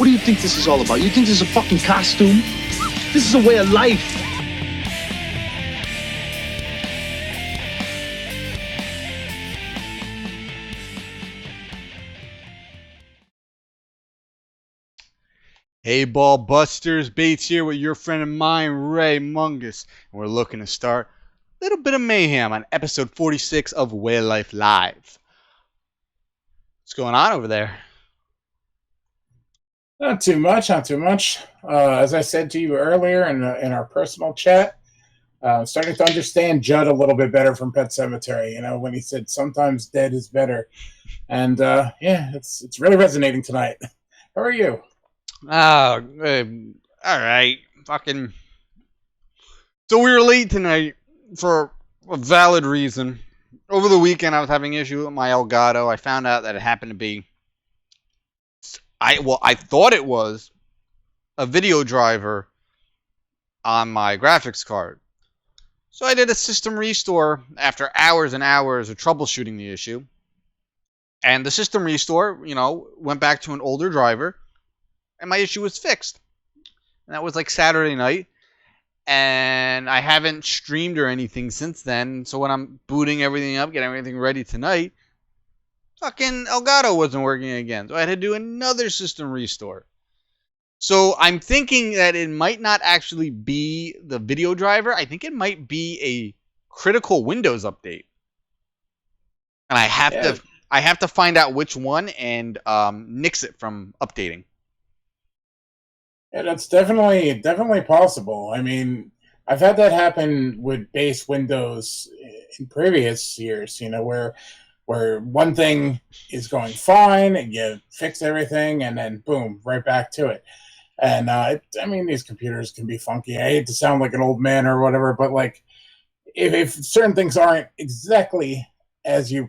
What do you think this is all about? You think this is a fucking costume? This is a way of life. Hey, BALLBUSTERS, Bates here with your friend of mine, Ray Mungus, and we're looking to start a little bit of mayhem on episode 46 of Way of Life Live. What's going on over there? Not too much, not too much. As I said to you earlier in our personal chat, starting to understand Judd a little bit better from Pet Sematary. You know, when he said sometimes dead is better, and yeah, it's really resonating tonight. How are you? Oh, all right. Fucking. So we were late tonight for a valid reason. Over the weekend, I was having issue with my Elgato. I found out that it happened to be. I thought it was a video driver on my graphics card. So I did a system restore after hours and hours of troubleshooting the issue. And the system restore, you know, went back to an older driver. And my issue was fixed. And that was like Saturday night. And I haven't streamed or anything since then. So when I'm booting everything up, getting everything ready tonight, fucking Elgato wasn't working again. So I had to do another system restore. So I'm thinking that it might not actually be the video driver. I think it might be a critical Windows update. And I have to find out which one and nix it from updating. Yeah, that's definitely possible. I mean, I've had that happen with base Windows in previous years, you know, where one thing is going fine and you fix everything and then boom, right back to it. And I mean, these computers can be funky. I hate to sound like an old man or whatever, but like if certain things aren't exactly as you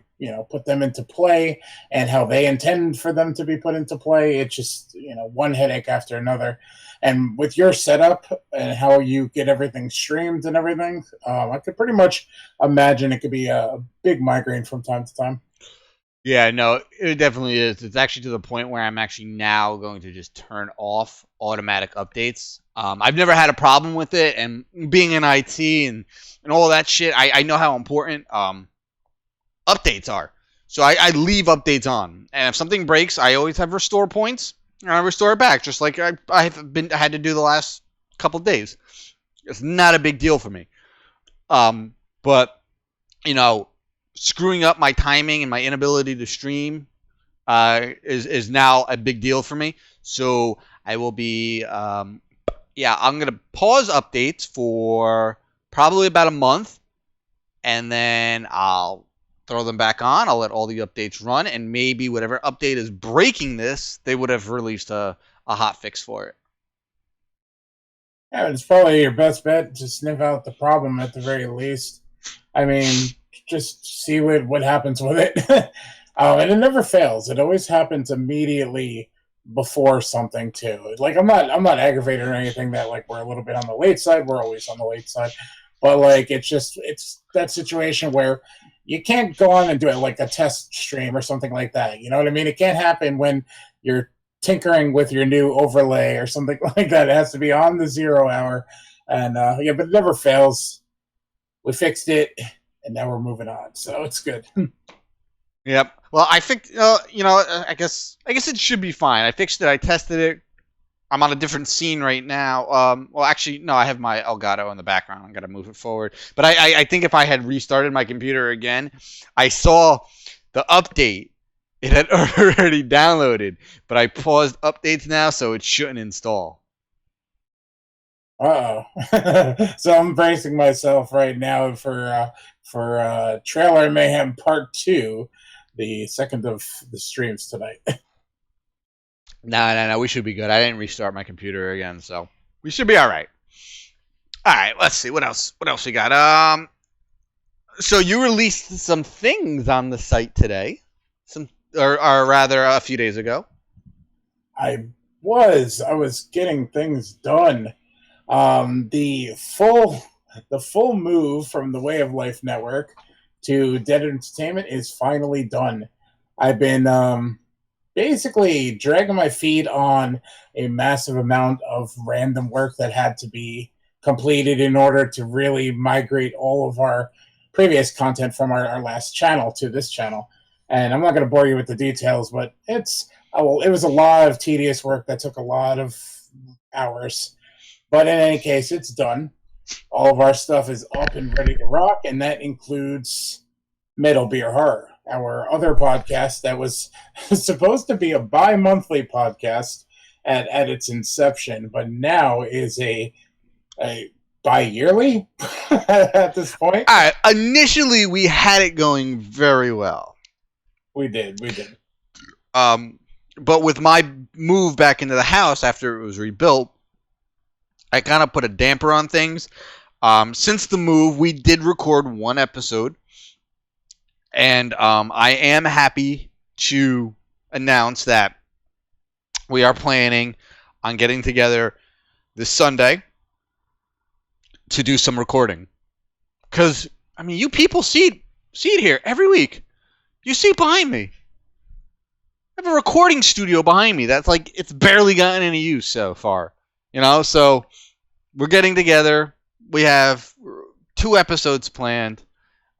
put them into play and how they intend for them to be put into play, it's just, one headache after another. And with your setup and how you get everything streamed and everything, I could pretty much imagine it could be a big migraine from time to time. Yeah, no, it definitely is. It's actually to the point where I'm actually now going to just turn off automatic updates. I've never had a problem with it, and being in IT and all that shit, I know how important updates are. So I leave updates on. And if something breaks, I always have restore points, and I restore it back, just like I had to do the last couple of days. It's not a big deal for me. But, screwing up my timing and my inability to stream is now a big deal for me. So I will be, I'm going to pause updates for probably about a month, and then I'll throw them back on. I'll let all the updates run, and maybe whatever update is breaking this, they would have released a hot fix for it. Yeah, it's probably your best bet to sniff out the problem at the very least. I mean, just see what happens with it. And it never fails. It always happens immediately before something too. Like I'm not aggravated or anything that like we're a little bit on the late side. We're always on the late side. But like it's that situation where you can't go on and do it like a test stream or something like that. You know what I mean? It can't happen when you're tinkering with your new overlay or something like that. It has to be on the 0 hour. And but it never fails. We fixed it, and now we're moving on. So it's good. Yep. Well, I fixed. I guess it should be fine. I fixed it. I tested it. I'm on a different scene right now. Well, actually, no. I have my Elgato in the background. I'm gonna move it forward. But I think if I had restarted my computer again, I saw the update. It had already downloaded, but I paused updates now, so it shouldn't install. Uh-oh. So I'm bracing myself right now for Trailer Mayhem Part 2, the second of the streams tonight. No. We should be good. I didn't restart my computer again, so we should be all right. All right. Let's see. What else we got? So you released some things on the site today, or rather a few days ago. I was getting things done. The full move from the Way of Life Network to Dead Entertainment is finally done. I've been basically dragging my feet on a massive amount of random work that had to be completed in order to really migrate all of our previous content from our last channel to this channel. And I'm not going to bore you with the details, but it was a lot of tedious work that took a lot of hours. But in any case, it's done. All of our stuff is up and ready to rock, and that includes Metal Beer Horror, our other podcast that was supposed to be a bi-monthly podcast at its inception, but now is a bi-yearly at this point. All right. Initially, we had it going very well. We did. But with my move back into the house after it was rebuilt, I kind of put a damper on things. Since the move, we did record one episode. And I am happy to announce that we are planning on getting together this Sunday to do some recording. Because, I mean, you people see it here every week. You see it behind me. I have a recording studio behind me that's like, it's barely gotten any use so far. You know, so we're getting together. We have 2 episodes planned.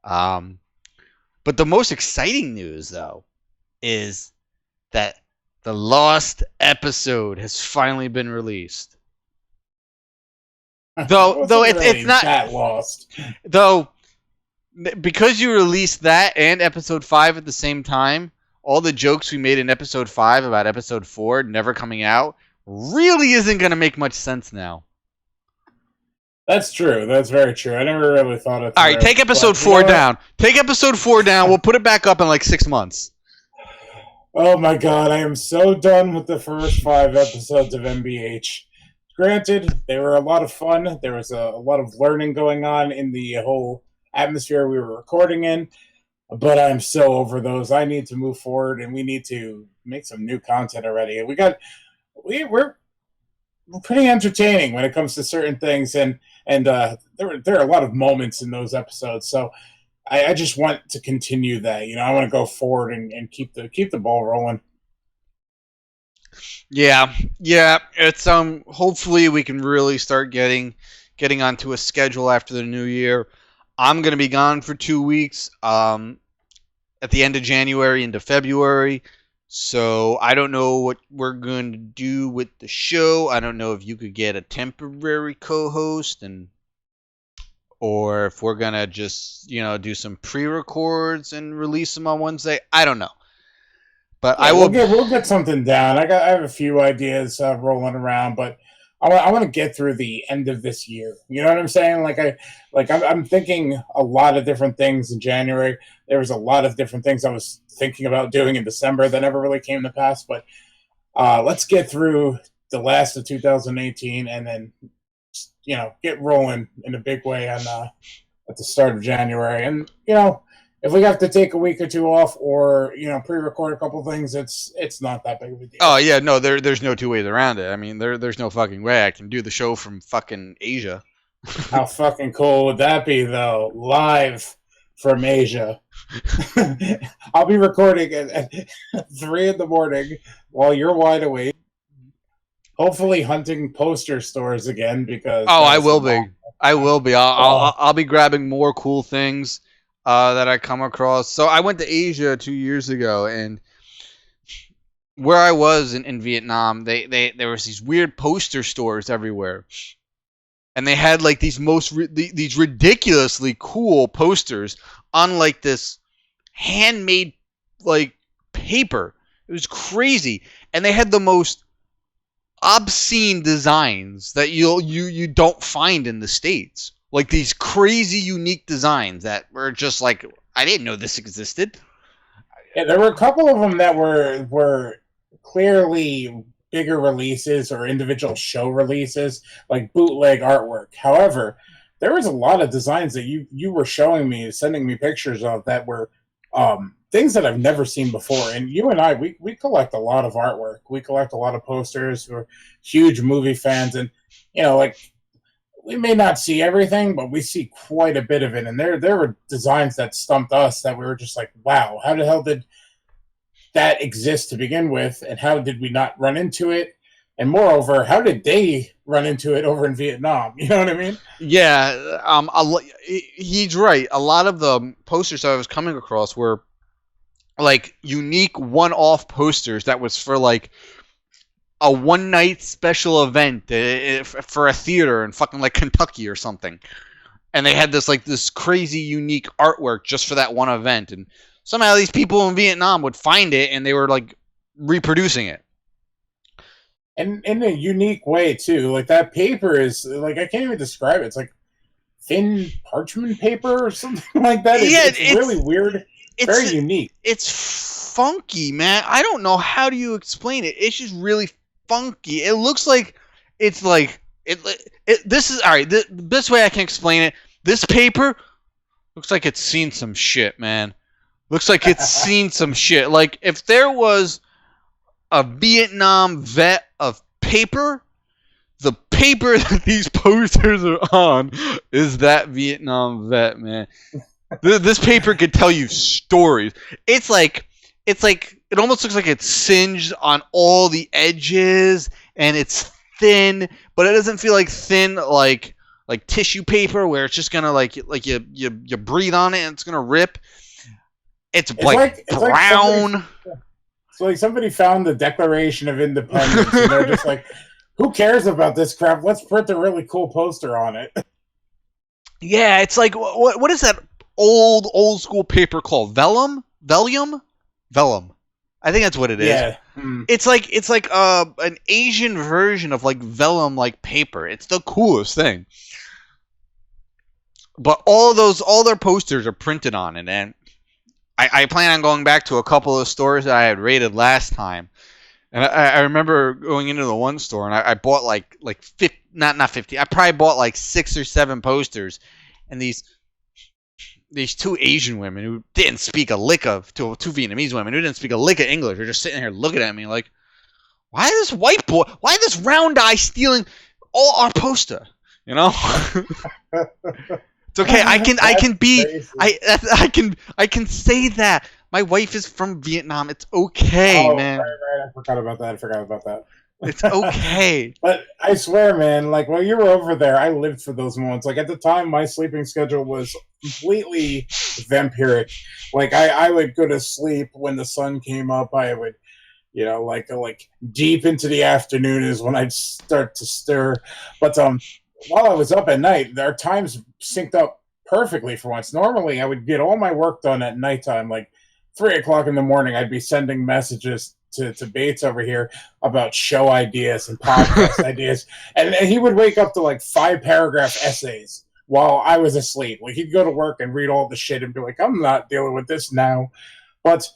But the most exciting news, though, is that the lost episode has finally been released. Though it's not that lost. Though, because you released that and episode 5 at the same time, all the jokes we made in episode 5 about episode 4 never coming out really isn't going to make much sense now. That's true. That's very true. I never really thought of it. All right, take episode 4 down. Take episode 4 down. We'll put it back up in like 6 months. Oh my god, I am so done with the first 5 episodes of MBH. Granted, they were a lot of fun. There was a lot of learning going on in the whole atmosphere we were recording in. But I'm so over those. I need to move forward, and we need to make some new content already. We're pretty entertaining when it comes to certain things, and there are a lot of moments in those episodes. So I just want to continue that. You know, I want to go forward and keep the ball rolling. Yeah. It's hopefully we can really start getting onto a schedule after the new year. I'm gonna be gone for 2 weeks. At the end of January into February. So I don't know what we're going to do with the show. I don't know if you could get a temporary co-host or if we're going to just, do some pre-records and release them on Wednesday. I don't know. But yeah, we'll get something down. I have a few ideas rolling around, but I want to get through the end of this year. You know what I'm saying? I'm thinking a lot of different things in January. There was a lot of different things I was thinking about doing in December that never really came to pass. But let's get through the last of 2018 and then, get rolling in a big way at the start of January. And, if we have to take a week or 2 off or, pre-record a couple things, it's not that big of a deal. Oh, yeah, no, there's no 2 ways around it. I mean, there's no fucking way I can do the show from fucking Asia. How fucking cool would that be, though? Live from Asia. I'll be recording at 3 in the morning while you're wide awake. Hopefully hunting poster stores again because... Oh, I will be. I'll be grabbing more cool things that I come across. So I went to Asia 2 years ago, and where I was in Vietnam, there was these weird poster stores everywhere, and they had like these these ridiculously cool posters on like this handmade like paper. It was crazy, and they had the most obscene designs that you don't find in the States. Like these crazy unique designs that were just like, I didn't know this existed. Yeah, there were a couple of them that were clearly bigger releases or individual show releases, like bootleg artwork. However, there was a lot of designs that you were showing me, sending me pictures of that were things that I've never seen before. And you and I, we collect a lot of artwork. We collect a lot of posters. We're huge movie fans, and we may not see everything, but we see quite a bit of it. And there were designs that stumped us that we were just like, wow, how the hell did that exist to begin with, and how did we not run into it? And moreover, how did they run into it over in Vietnam? You know what I mean? Yeah, he's right. A lot of the posters I was coming across were like unique one-off posters that was for like a one-night special event for a theater in fucking like Kentucky or something. And they had this crazy unique artwork just for that one event, and somehow these people in Vietnam would find it and they were like reproducing it. And in a unique way too. Like that paper is like, I can't even describe it. It's like thin parchment paper or something like that. It's really weird. It's very unique. It's funky, man. I don't know how do you explain it. It's just really funky. It looks like it's like this is all right. The best way I can explain it. This paper looks like it's seen some shit, man. Looks like it's seen some shit. Like if there was a Vietnam vet of paper, the paper that these posters are on is that Vietnam vet, man. This paper could tell you stories. It's like it almost looks like it's singed on all the edges, and it's thin, but it doesn't feel like thin like tissue paper where it's just gonna like you breathe on it and it's gonna rip. It's like brown. It's like somebody found the Declaration of Independence and they're just like, who cares about this crap? Let's print a really cool poster on it. Yeah, it's like what is that old school paper called? Vellum? I think that's what it is. Yeah. It's like an Asian version of like vellum like paper. It's the coolest thing. But all their posters are printed on it, and I plan on going back to a couple of stores that I had raided last time. And I remember going into the one store and I bought like 50, not 50. I probably bought like 6 or 7 posters, and these two Asian women who didn't speak a lick of two Vietnamese women who didn't speak a lick of English are just sitting here looking at me like, why this round eye stealing all our poster? You know? It's okay. I can say that. My wife is from Vietnam. It's okay, man. Right. I forgot about that. It's okay. But I swear, man, like while you were over there, I lived for those moments. Like at the time, my sleeping schedule was completely vampiric. Like I would go to sleep when the sun came up. I would, like deep into the afternoon is when I'd start to stir. But while I was up at night, our times synced up perfectly for once. Normally, I would get all my work done at nighttime, like 3 o'clock in the morning. I'd be sending messages to Bates over here about show ideas and podcast ideas, and he would wake up to like 5-paragraph essays while I was asleep. Like he'd go to work and read all the shit and be like, "I'm not dealing with this now." But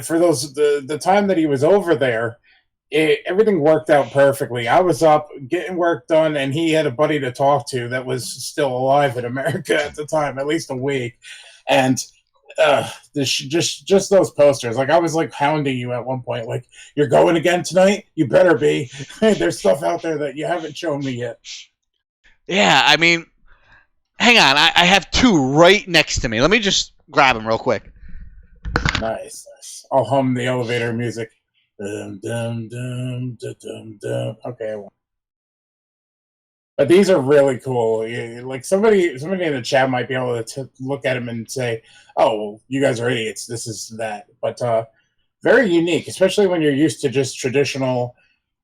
for the time that he was over there, everything worked out perfectly. I was up getting work done, and he had a buddy to talk to that was still alive in America at the time, at least a week. And just those posters. Like I was like hounding you at one point, like, you're going again tonight? You better be. There's stuff out there that you haven't shown me yet. Yeah, I mean, hang on. I have 2 right next to me. Let me just grab them real quick. Nice. I'll hum the elevator music. Dum, dum, dum, dum, dum, dum. Okay. But these are really cool. Like somebody in the chat might be able to look at them and say, "Oh, well, you guys are idiots. This is that." But very unique, especially when you're used to just traditional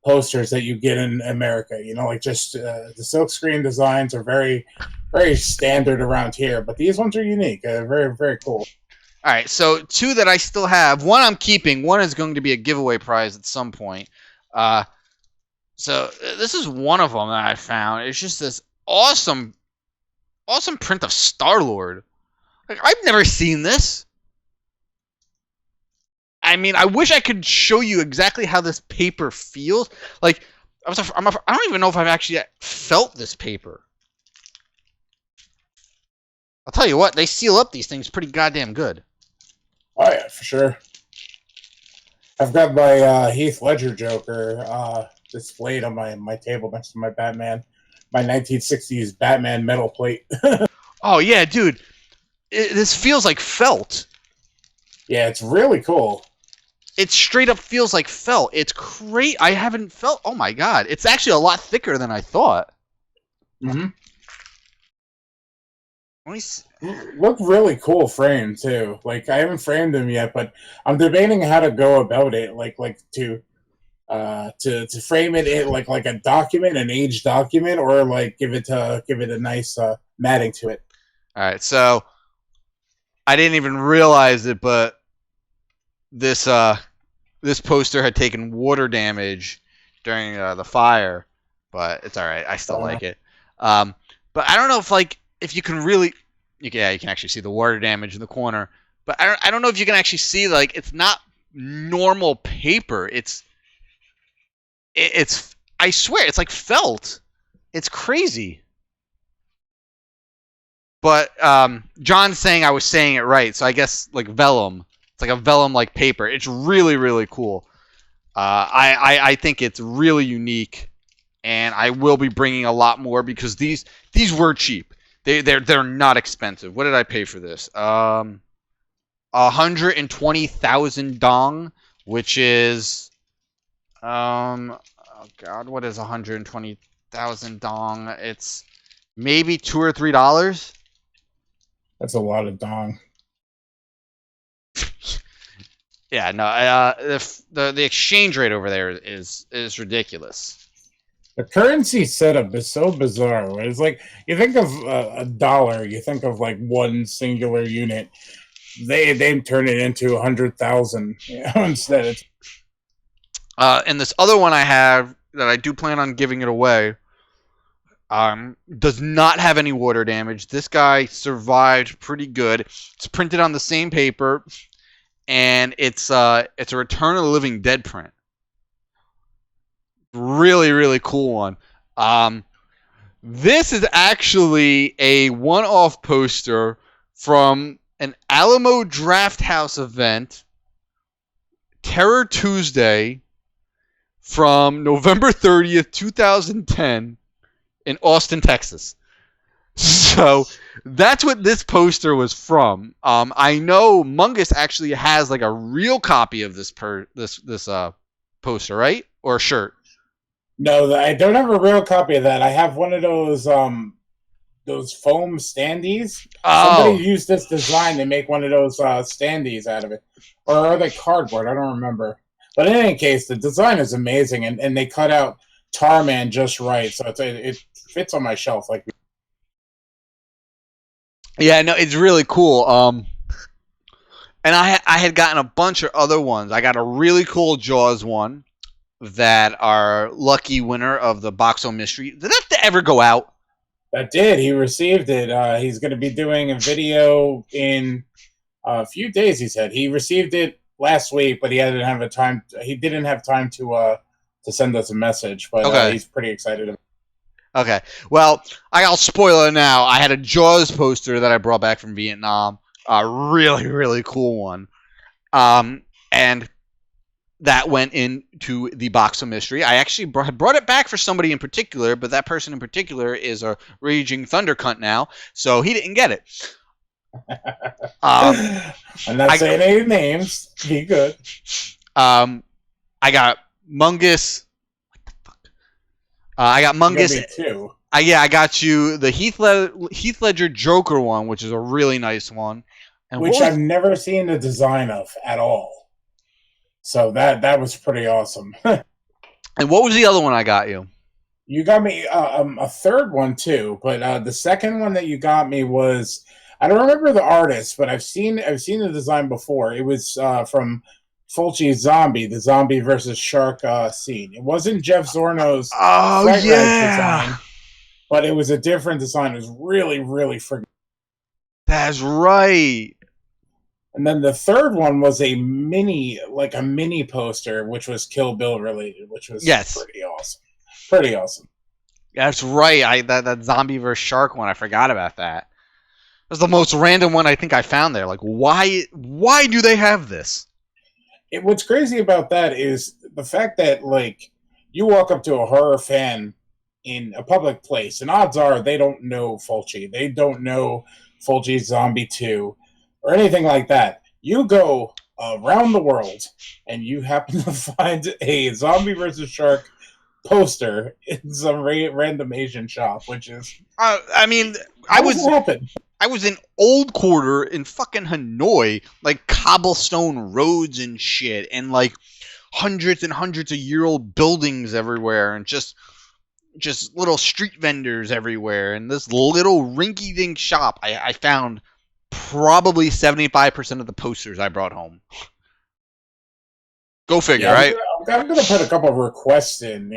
posters that you get in America. Like just the silkscreen designs are very, very standard around here. But these ones are unique. Very, very cool. All right, so 2 that I still have. One I'm keeping. One is going to be a giveaway prize at some point. So this is one of them that I found. It's just this awesome print of Star-Lord. Like, I've never seen this. I mean, I wish I could show you exactly how this paper feels. Like, I don't even know if I've actually felt this paper. I'll tell you what, they seal up these things pretty goddamn good. Oh yeah, for sure. I've got my Heath Ledger Joker displayed on my table next to my Batman, my 1960s Batman metal plate. Oh yeah, dude, this feels like felt. Yeah, it's really cool. it straight up feels like felt. It's great. I haven't felt. Oh my god, it's actually a lot thicker than I thought. Mm-hmm. Let me see. Look really cool frame too. Like I haven't framed them yet, but I'm debating how to go about it. Like to frame it in like a document, an aged document, or like give it a nice matting to it. All right, so I didn't even realize it, but this poster had taken water damage during the fire, but it's all right. I still like it. But I don't know if you can really, you can actually see the water damage in the corner, but I don't know if you can actually see it's not normal paper. It's I swear it's like felt. It's crazy. But John's saying I was saying it right, so I guess like vellum. It's like a vellum like paper. It's really, really cool. I think it's really unique, and I will be bringing a lot more because these were cheap. They're not expensive. What did I pay for this? 120,000 dong, which is oh god, what is 120,000 dong? It's maybe $2 or $3. That's a lot of dong. Yeah, no. The exchange rate over there is ridiculous. The currency setup is so bizarre. It's like you think of a dollar, you think of like one singular unit. They turn it into 100,000 instead. And this other one I have that I do plan on giving it away does not have any water damage. This guy survived pretty good. It's printed on the same paper, and it's a Return of the Living Dead print. Really, really cool one. This is actually a one-off poster from an Alamo Draft House event, Terror Tuesday, from November 30th, 2010, in Austin, Texas. So that's what this poster was from. I know Mungus actually has like a real copy of this poster, right? Or a shirt. No, I don't have a real copy of that. I have one of those foam standees. Oh. Somebody used this design to make one of those standees out of it. Or are they cardboard? I don't remember. But in any case, the design is amazing, and they cut out Tarman just right, so it fits on my shelf. Yeah, no, it's really cool. And I had gotten a bunch of other ones. I got a really cool Jaws one that our lucky winner of the Boxo Mystery. Did that ever go out? That did. He received it. He's going to be doing a video in a few days. He said he received it last week, but he didn't have time to send us a message. But okay. He's pretty excited. Okay. Well, I'll spoil it now. I had a Jaws poster that I brought back from Vietnam. A really, really cool one. And that went into the box of mystery. I actually brought it back for somebody in particular, but that person in particular is a raging thunder cunt now, so he didn't get it. I'm not saying any names. Be good. I got Mungus. What the fuck? I got Mungus too. Yeah, I got you the Heath Ledger Joker one, which is a really nice one, and which I've never seen the design of at all. So that was pretty awesome. And what was the other one I got you? You got me a third one too, but the second one that you got me was, I don't remember the artist, but I've seen the design before. It was from Fulci's the zombie versus shark scene. It wasn't Jeff Zorno's design, but it was a different design. It was really, really freaking. That's right. And then the third one was a mini poster, which was Kill Bill related, which was pretty awesome. Pretty awesome. That's right. That zombie versus shark one, I forgot about that. It was the most random one I think I found there. Like, why do they have this? What's crazy about that is the fact that, like, you walk up to a horror fan in a public place, and odds are they don't know Fulci. They don't know Fulci's Zombie 2 or anything like that. You go around the world, and you happen to find a zombie versus shark poster in some random Asian shop, which is I mean, how does it happen? I was in Old Quarter in fucking Hanoi, like cobblestone roads and shit, and like hundreds and hundreds of year-old buildings everywhere, and just little street vendors everywhere, and this little rinky-dink shop. I found probably 75% of the posters I brought home. Go figure, right? I'm gonna put a couple of requests in.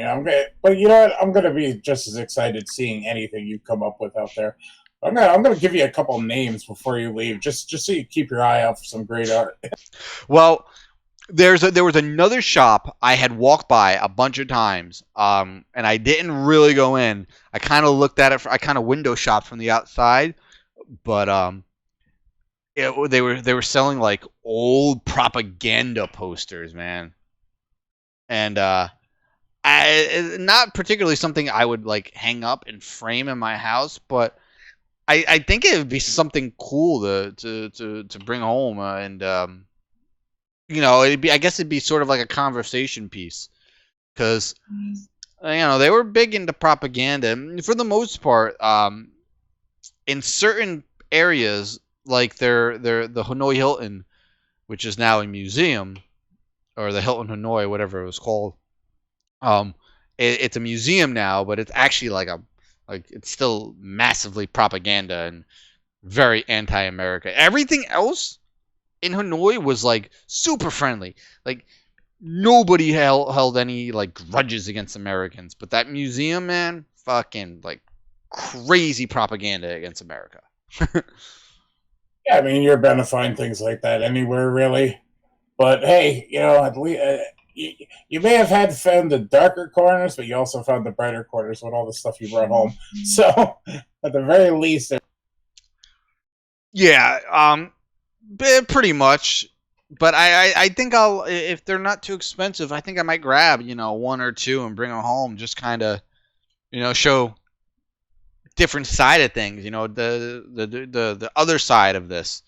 But you know what? I'm gonna be just as excited seeing anything you come up with out there. I'm gonna give you a couple of names before you leave, just so you keep your eye out for some great art. Well, there was another shop I had walked by a bunch of times, and I didn't really go in. I kind of looked at it. I kind of window shopped from the outside, but they were selling like old propaganda posters, man, and not particularly something I would like hang up and frame in my house, but I think it would be something cool to bring home, and I guess it'd be sort of like a conversation piece, because they were big into propaganda, and for the most part, in certain areas, like the Hanoi Hilton, which is now a museum, or the Hilton Hanoi, whatever it was called. It's a museum now, but it's actually it's still massively propaganda and very anti-America. Everything else in Hanoi was like super friendly. Like nobody held any like grudges against Americans, but that museum, man, fucking like crazy propaganda against America. Yeah, I mean, you're bound to find things like that anywhere, really. But hey, at least you may have found the darker corners, but you also found the brighter corners with all the stuff you brought home. So, at the very least, yeah, pretty much. But I think if they're not too expensive, I think I might grab one or two and bring them home. Just kind of show different side of things. The other side of this.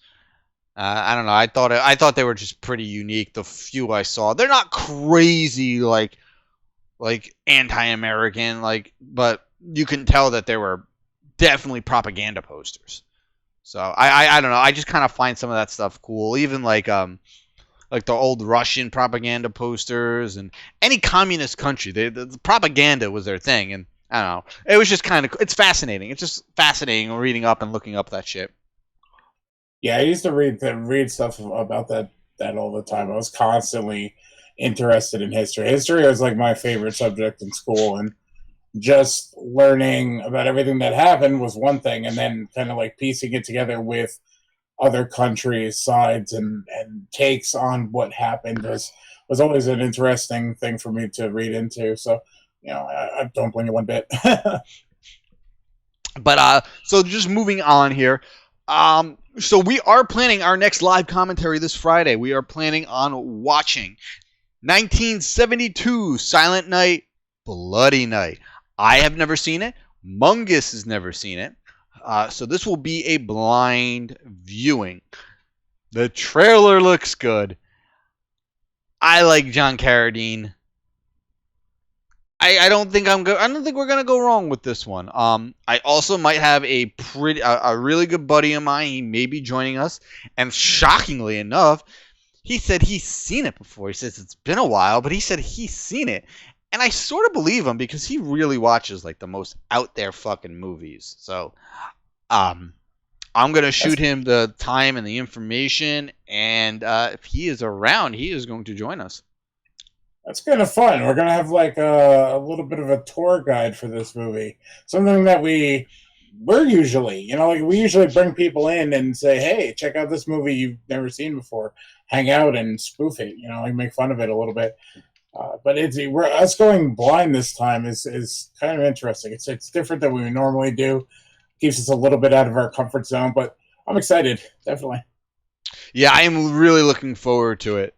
I don't know. I thought they were just pretty unique. The few I saw, they're not crazy like anti-American, but you can tell that they were definitely propaganda posters. So I don't know. I just kind of find some of that stuff cool. Even like the old Russian propaganda posters and any communist country, the propaganda was their thing, and I don't know. It was just it's fascinating. It's just fascinating reading up and looking up that shit. Yeah, I used to read stuff about that all the time. I was constantly interested in history. History was like my favorite subject in school, and just learning about everything that happened was one thing, and then kind of like piecing it together with other countries' sides and takes on what happened was always an interesting thing for me to read into. So, I don't blame you one bit. But so just moving on here. So we are planning our next live commentary this Friday. We are planning on watching 1972 Silent Night, Bloody Night. I have never seen it. Mungus has never seen it. So this will be a blind viewing. The trailer looks good. I like John Carradine. I don't think we're gonna go wrong with this one. I also might have a really good buddy of mine. He may be joining us, and shockingly enough, he said he's seen it before. He says it's been a while, but he said he's seen it, and I sort of believe him because he really watches like the most out there fucking movies. So, I'm gonna shoot him the time and the information, and if he is around, he is going to join us. That's kind of fun. We're going to have like a little bit of a tour guide for this movie. Something that we're usually, we usually bring people in and say, hey, check out this movie you've never seen before. Hang out and spoof it, make fun of it a little bit. But us going blind this time is kind of interesting. It's different than we normally do. Keeps us a little bit out of our comfort zone, but I'm excited, definitely. Yeah, I am really looking forward to it.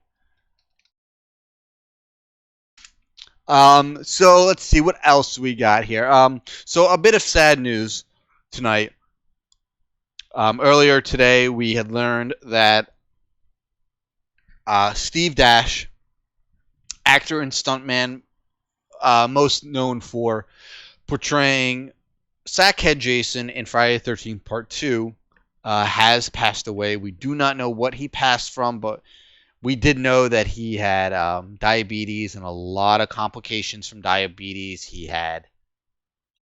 So let's see what else we got here. So a bit of sad news tonight. Earlier today, we had learned that Steve Dash, actor and stuntman, most known for portraying Sackhead Jason in Friday the 13th Part 2, has passed away. We do not know what he passed from, but we did know that he had diabetes and a lot of complications from diabetes. He had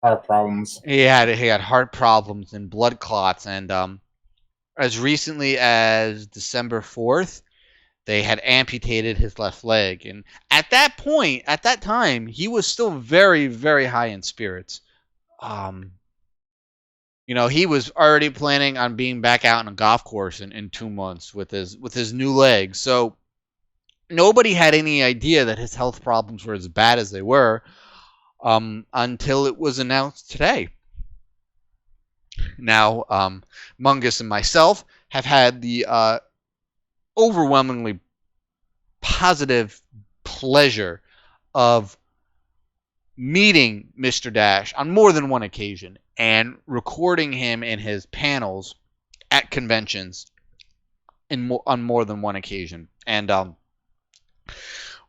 heart problems. He had heart problems and blood clots, and as recently as December 4th, they had amputated his left leg. And at that point, at that time, he was still very, very high in spirits. He was already planning on being back out on a golf course in 2 months with his new leg. So nobody had any idea that his health problems were as bad as they were until it was announced today. Now, Mungus and myself have had the overwhelmingly positive pleasure of meeting Mr. Dash on more than one occasion and recording him in his panels at conventions on more than one occasion. And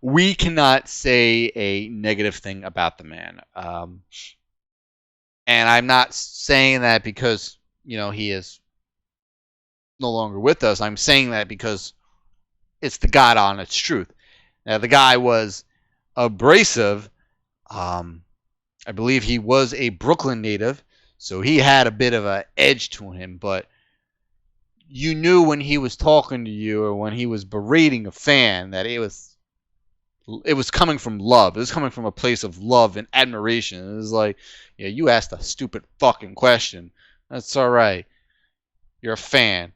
we cannot say a negative thing about the man. And I'm not saying that because, he is no longer with us. I'm saying that because it's the God honest truth. Now, the guy was abrasive. I believe he was a Brooklyn native, so he had a bit of an edge to him, but you knew when he was talking to you or when he was berating a fan that it was coming from love. It was coming from a place of love and admiration. It was like, yeah, you asked a stupid fucking question. That's all right. You're a fan.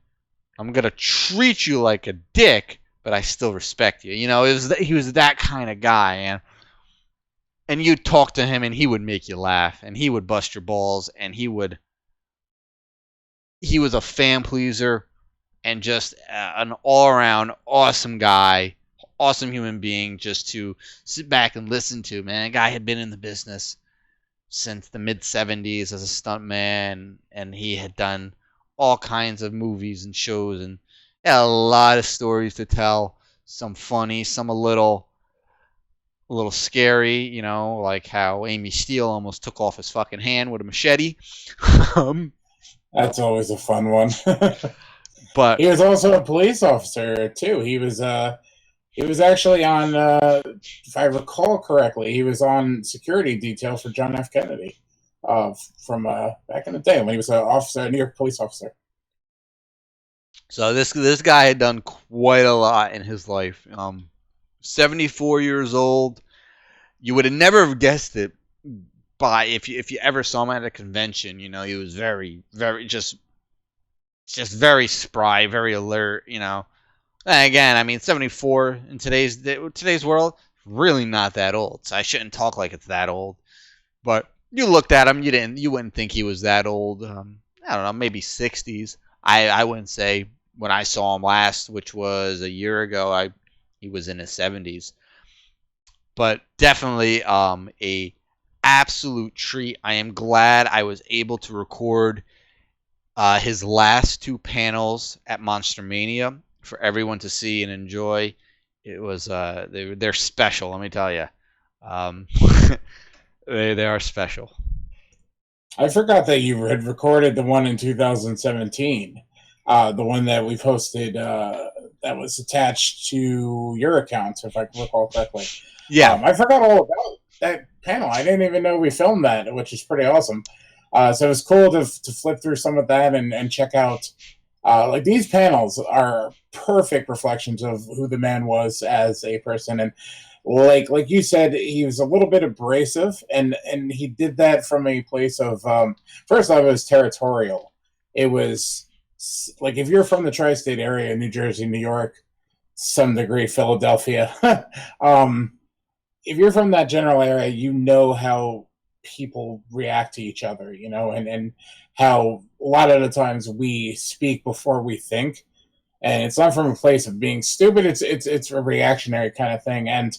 I'm going to treat you like a dick, but I still respect you. He was that kind of guy, and you'd talk to him and he would make you laugh and he would bust your balls, and he was a fan pleaser and just an all-around awesome guy, awesome human being just to sit back and listen to. Man, a guy had been in the business since the mid-70s as a stuntman, and he had done all kinds of movies and shows, and had a lot of stories to tell. Some funny, some a little scary, like how Amy Steele almost took off his fucking hand with a machete. That's always a fun one. But he was also a police officer too. He was actually on, if I recall correctly, he was on security detail for John F. Kennedy from back in the day when he was a New York police officer. So this guy had done quite a lot in his life. 74 years old. You would have never guessed it by if you ever saw him at a convention. He was very, very just very spry, very alert. And again, 74 in today's world, really not that old. So I shouldn't talk like it's that old. But you looked at him, you wouldn't think he was that old. I don't know, maybe 60s. I wouldn't say when I saw him last, which was a year ago, he was in his 70s. But definitely a absolute treat. I am glad I was able to record his last 2 panels at Monster Mania for everyone to see and enjoy. It was they're special, let me tell you. They are special. I forgot that you had recorded the one in 2017, the one that we've hosted that was attached to your account, if I recall correctly. Yeah. I forgot all about that panel. I didn't even know we filmed that, which is pretty awesome. So it was cool to flip through some of that and check out. Like, these panels are perfect reflections of who the man was as a person. And like you said, he was a little bit abrasive, and he did that from a place of, first off, it was territorial. It was like, if you're from the tri-state area, New Jersey, New York, some degree Philadelphia, if you're from that general area, you know how people react to each other, and how a lot of the times we speak before we think, and it's not from a place of being stupid. It's a reactionary kind of thing, and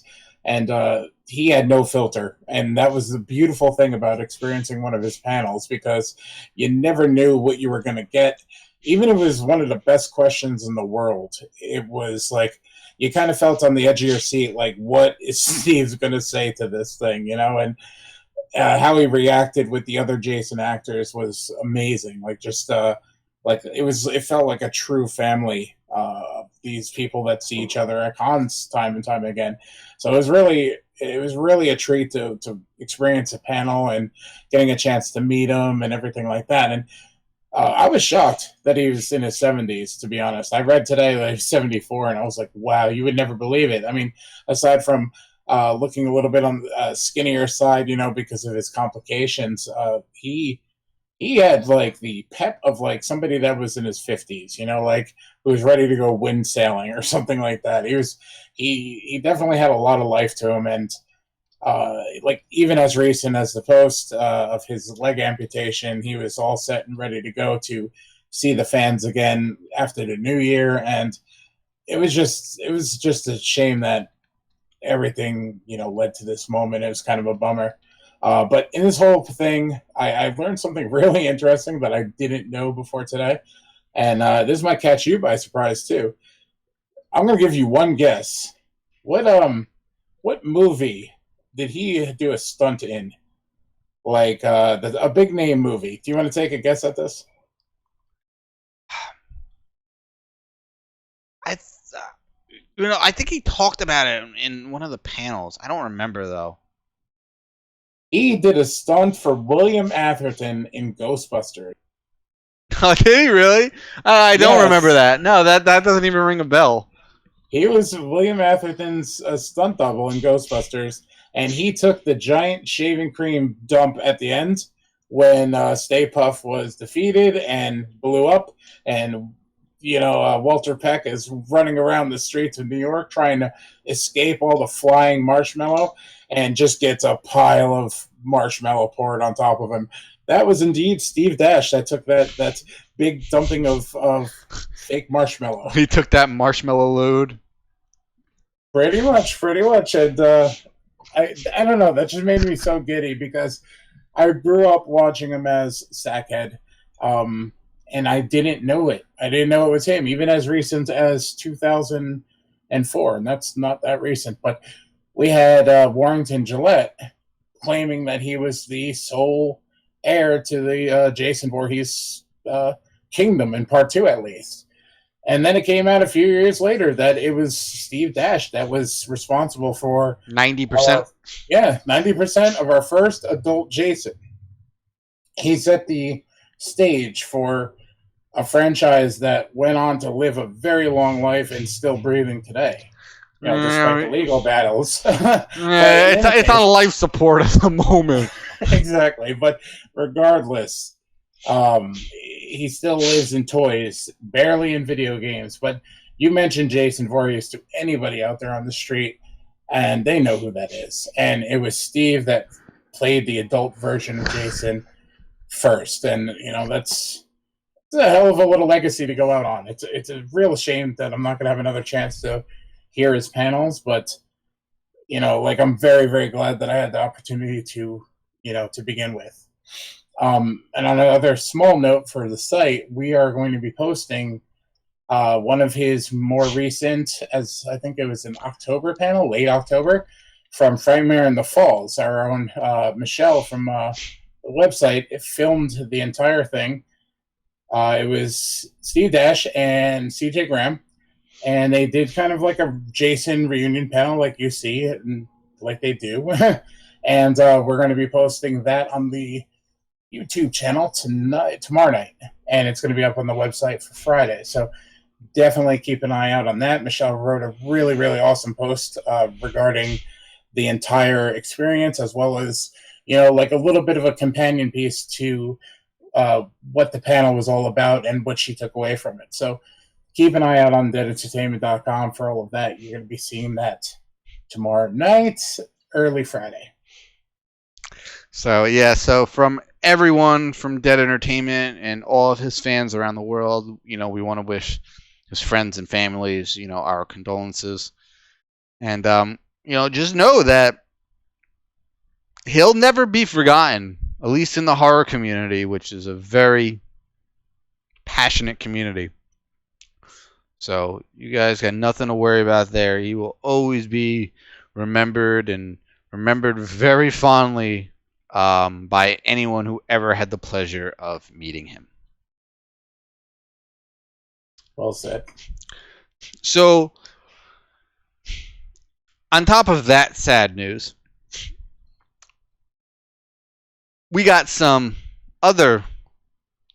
he had no filter, and that was the beautiful thing about experiencing one of his panels, because you never knew what you were going to get. Even if it was one of the best questions in the world, it was like, you kind of felt on the edge of your seat, like, what is Steve's going to say to this thing, and how he reacted with the other Jason actors was amazing. Like, just like it felt like a true family. These people that see each other at cons time and time again. So it was really a treat to experience a panel and getting a chance to meet him and everything like that. And I was shocked that he was in his 70s, to be honest. I read today that he's 74, and I was like, wow, you would never believe it. I mean, aside from looking a little bit on the skinnier side, because of his complications, he had like the pep of like somebody that was in his 50s, like who was ready to go wind sailing or something like that. He definitely had a lot of life to him, and like even as recent as the post of his leg amputation, he was all set and ready to go to see the fans again after the new year. And it was just a shame that everything led to this moment. It was kind of a bummer. But in this whole thing, I learned something really interesting that I didn't know before today. And this might catch you by surprise, too. I'm going to give you one guess. What movie did he do a stunt in? Like a big name movie. Do you want to take a guess at this? I think he talked about it in one of the panels. I don't remember, though. He did a stunt for William Atherton in Ghostbusters. Oh, did he really? I don't remember that. No, that doesn't even ring a bell. He was William Atherton's stunt double in Ghostbusters, and he took the giant shaving cream dump at the end when Stay Puft was defeated and blew up, and Walter Peck is running around the streets of New York trying to escape all the flying marshmallow, and just gets a pile of marshmallow poured on top of him. That was indeed Steve Dash that took that big dumping of fake marshmallow. He took that marshmallow load. Pretty much. And I don't know. That just made me so giddy because I grew up watching him as Sackhead, and I didn't know it. I didn't know it was him, even as recent as 2004, and that's not that recent. But we had Warrington Gillette claiming that he was the sole heir to the Jason Voorhees kingdom in part 2, at least. And then it came out a few years later that it was Steve Dash that was responsible for 90%. 90% of our first adult Jason. He set the stage for a franchise that went on to live a very long life and still breathing today. Despite the legal battles. It's on life support at the moment. Exactly. But regardless, he still lives in toys, barely in video games. But you mentioned Jason Voorhees to anybody out there on the street, and they know who that is. And it was Steve that played the adult version of Jason first. And, that's a hell of a little legacy to go out on. It's a real shame that I'm not going to have another chance to hear his panels, but I'm very, very glad that I had the opportunity to begin with. And on another small note for the site, we are going to be posting one of his more recent, as I think it was an October panel, late October, from Frightmare in the Falls. Our own Michelle from the website filmed the entire thing. It was Steve Dash and CJ Graham, and they did kind of like a Jason reunion panel like you see, and like they do. And we're going to be posting that on the YouTube channel tomorrow night, and it's going to be up on the website for Friday. So definitely keep an eye out on that. Michelle wrote a really, really awesome post regarding the entire experience, as well as like a little bit of a companion piece to what the panel was all about and what she took away from it. So keep an eye out on deadentertainment.com for all of that. You're going to be seeing that tomorrow night, early Friday. So from everyone from Dead Entertainment and all of his fans around the world, we want to wish his friends and families, our condolences. And, just know that he'll never be forgotten, at least in the horror community, which is a very passionate community. So you guys got nothing to worry about there. He will always be remembered and remembered very fondly by anyone who ever had the pleasure of meeting him. Well said. So, on top of that sad news, we got some other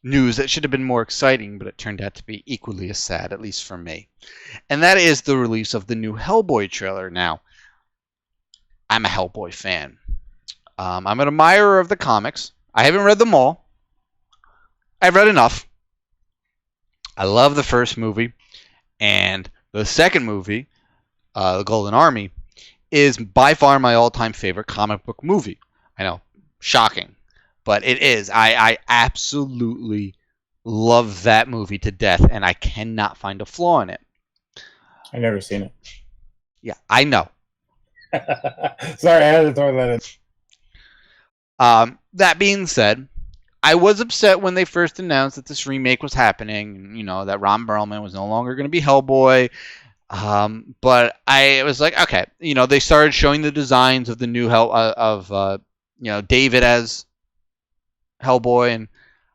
news that should have been more exciting, but it turned out to be equally as sad, at least for me. And that is the release of the new Hellboy trailer. Now, I'm a Hellboy fan. I'm an admirer of the comics. I haven't read them all. I've read enough. I love the first movie. And the second movie, The Golden Army, is by far my all-time favorite comic book movie. I know, shocking. But it is. I absolutely love that movie to death, and I cannot find a flaw in it. I've never seen it. Yeah, I know. Sorry, I had to throw that in. That being said, I was upset when they first announced that this remake was happening, that Ron Perlman was no longer going to be Hellboy. But I was like, okay, they started showing the designs of the new David as Hellboy, and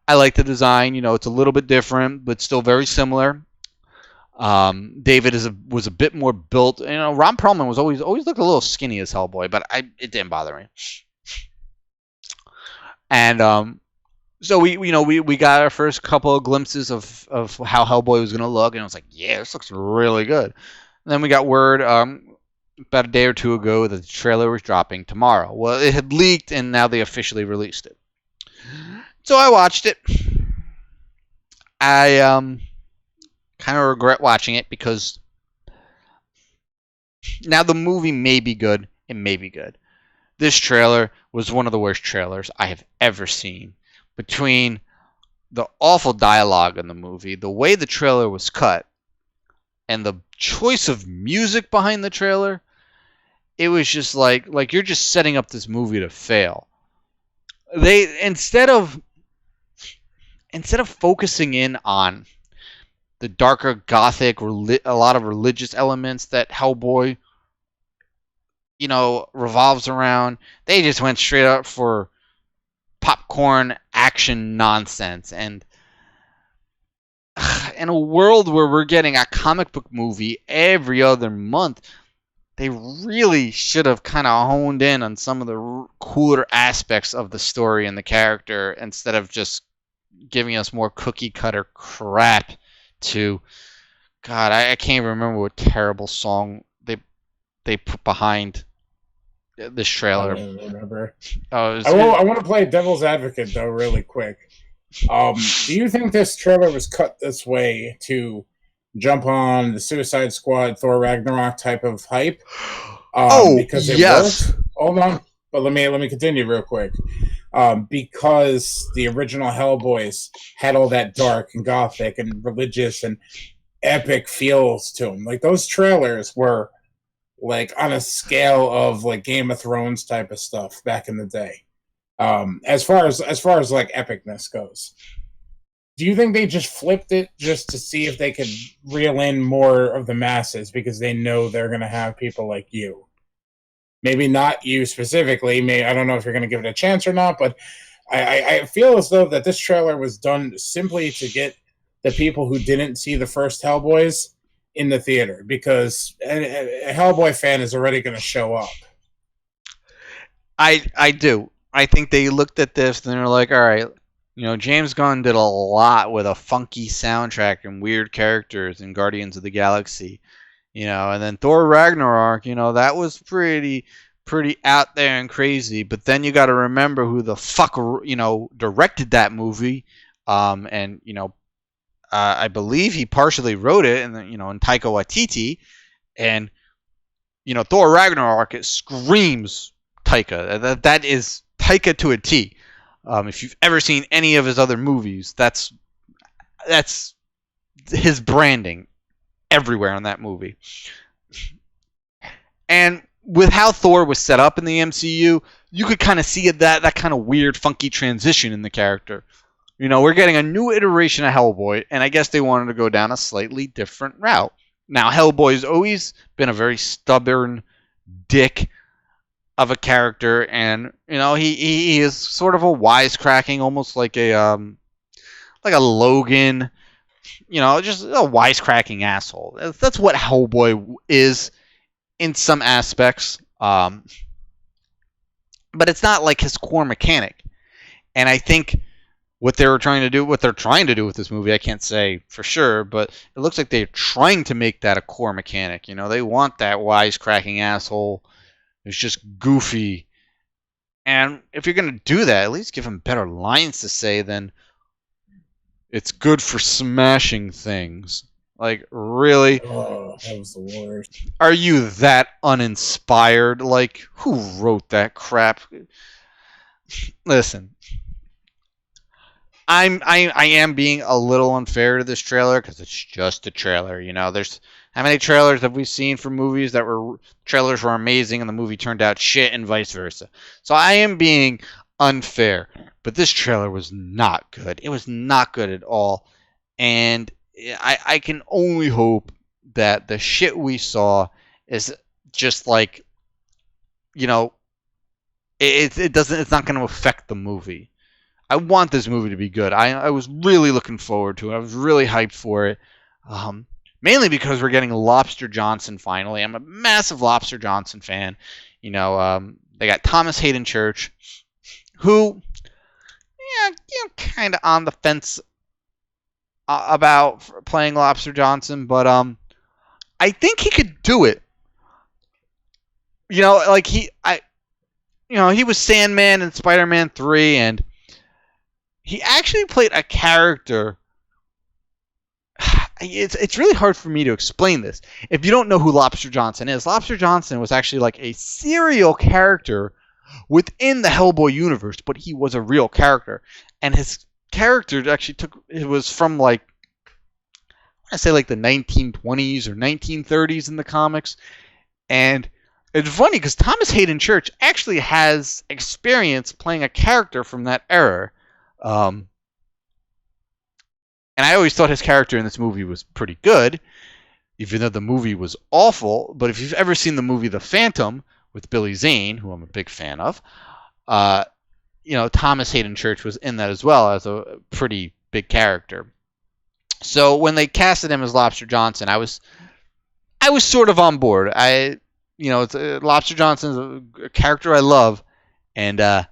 I like the design. It's a little bit different, but still very similar. David was a bit more built. Ron Perlman was always looked a little skinny as Hellboy, but it didn't bother me. And so we got our first couple of glimpses of how Hellboy was going to look, and I was like, yeah, this looks really good. And then we got word about a day or two ago that the trailer was dropping tomorrow. Well, it had leaked, and now they officially released it. So I watched it. I kind of regret watching it because now the movie may be good. It may be good. This trailer was one of the worst trailers I have ever seen. Between the awful dialogue in the movie, the way the trailer was cut, and the choice of music behind the trailer, it was just like you're just setting up this movie to fail. They instead of focusing in on the darker gothic, a lot of religious elements that Hellboy, revolves around, they just went straight up for popcorn action nonsense. And in a world where we're getting a comic book movie every other month, they really should have kind of honed in on some of the cooler aspects of the story and the character instead of just giving us more cookie cutter crap to God, I can't even remember what terrible song they put behind this trailer. I don't remember. I want to play devil's advocate though, really quick. Do you think this trailer was cut this way to jump on the Suicide Squad, Thor Ragnarok type of hype? Because it worked. Hold on, but let me continue real quick. Because the original Hellboys had all that dark and gothic and religious and epic feels to them. Like those trailers were like on a scale of like Game of Thrones type of stuff back in the day. As far as like epicness goes. Do you think they just flipped it just to see if they could reel in more of the masses because they know they're going to have people like you? Maybe not you specifically. I don't know if you're going to give it a chance or not, but I feel as though that this trailer was done simply to get the people who didn't see the first Hellboys in the theater because a Hellboy fan is already going to show up. I do. I think they looked at this and they're like, all right, James Gunn did a lot with a funky soundtrack and weird characters in Guardians of the Galaxy. And then Thor Ragnarok, that was pretty out there and crazy. But then you got to remember who the fuck, directed that movie. I believe he partially wrote it, in Taika Waititi. And, Thor Ragnarok, it screams Taika. That is Taika to a T. If you've ever seen any of his other movies, that's his branding everywhere in that movie. And with how Thor was set up in the MCU, you could kind of see that kind of weird, funky transition in the character. we're getting a new iteration of Hellboy, and I guess they wanted to go down a slightly different route. Now, Hellboy's always been a very stubborn dick of a character, and he is sort of a wisecracking, almost like a Logan, just a wisecracking asshole. That's what Hellboy is in some aspects, but it's not like his core mechanic. And I think what they're trying to do with this movie, I can't say for sure, but it looks like they're trying to make that a core mechanic. They want that wisecracking asshole who's just goofy. And if you're going to do that, at least give him better lines to say than "it's good for smashing things." Like, really? Oh, that was the worst. Are you that uninspired? Like, who wrote that crap? Listen, I am being a little unfair to this trailer because it's just a trailer. There's how many trailers have we seen for movies that trailers were amazing and the movie turned out shit, and vice versa. So I am being unfair, but this trailer was not good. It was not good at all, and I can only hope that the shit we saw is just like, it's not going to affect the movie. I want this movie to be good. I was really looking forward to it. I was really hyped for it. Mainly because we're getting Lobster Johnson finally. I'm a massive Lobster Johnson fan. They got Thomas Hayden Church, who, kind of on the fence about playing Lobster Johnson, but I think he could do it. He was Sandman in Spider-Man 3, and he actually played a character. It's really hard for me to explain this. If you don't know who Lobster Johnson is, Lobster Johnson was actually like a serial character within the Hellboy universe, but he was a real character. And his character actually was from I say the 1920s or 1930s in the comics. And it's funny because Thomas Hayden Church actually has experience playing a character from that era. And I always thought his character in this movie was pretty good, even though the movie was awful. But if you've ever seen the movie The Phantom with Billy Zane, who I'm a big fan of, Thomas Hayden Church was in that as well as a pretty big character. So when they casted him as Lobster Johnson, I was sort of on board. Lobster Johnson's a character I love, and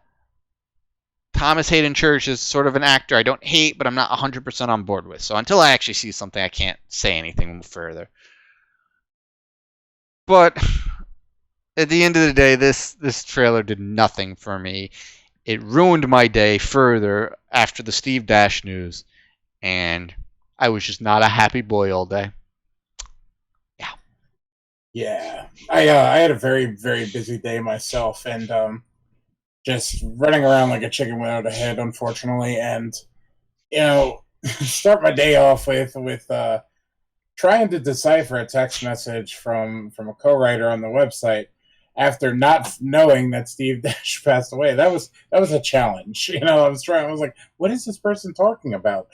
Thomas Hayden Church is sort of an actor I don't hate, but I'm not 100% on board with. So until I actually see something, I can't say anything further. But at the end of the day, this trailer did nothing for me. It ruined my day further after the Steve Dash news, and I was just not a happy boy all day. Yeah. I had a very, very busy day myself, and just running around like a chicken without a head, unfortunately. And start my day off with trying to decipher a text message from a co-writer on the website after not knowing that Steve Dash passed away. That was a challenge. I was like, what is this person talking about?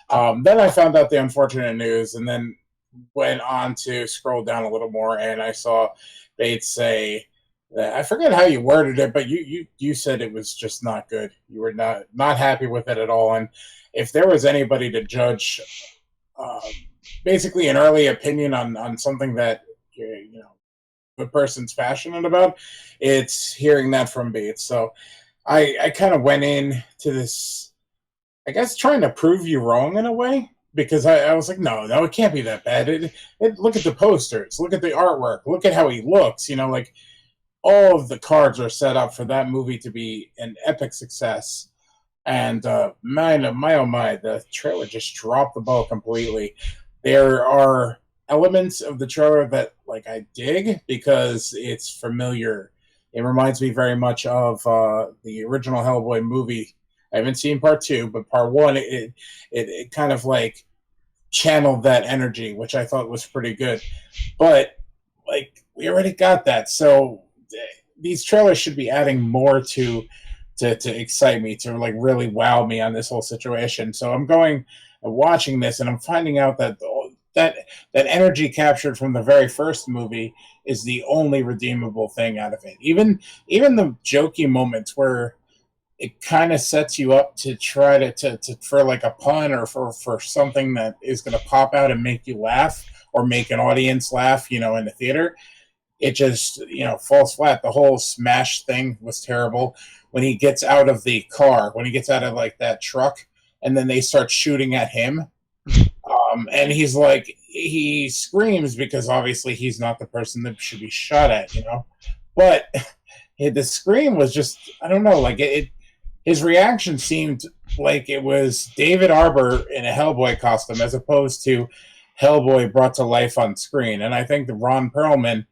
Then I found out the unfortunate news, and then went on to scroll down a little more, and I saw Bates say that, I forget how you worded it, but you said it was just not good. You were not happy with it at all. And if there was anybody to judge, basically an early opinion on something that the person's passionate about, it's hearing that from Bates. So I kind of went in to this, I guess, trying to prove you wrong in a way, because I was like, no, it can't be that bad. Look at the posters, look at the artwork, look at how he looks. All of the cards are set up for that movie to be an epic success. And my, the trailer just dropped the ball completely. There are elements of the trailer that I dig because it's familiar. It reminds me very much of the original Hellboy movie. I haven't seen part 2, but part 1, it kind of channeled that energy, which I thought was pretty good. But we already got that, so these trailers should be adding more to to excite me, to like really wow me on this whole situation. So I'm going and watching this, and I'm finding out that that energy captured from the very first movie is the only redeemable thing out of it. Even the jokey moments where it kind of sets you up to try to for like a pun or for something that is going to pop out and make you laugh or make an audience laugh, in the theater. It just, falls flat. The whole Smash thing was terrible. When he gets out of the car, when he gets out of like that truck, and then they start shooting at him, and he's like, he screams because obviously he's not the person that should be shot at, But the scream was just, I don't know, like his reaction seemed like it was David Arbor in a Hellboy costume as opposed to Hellboy brought to life on screen. And I think the Ron Perlman,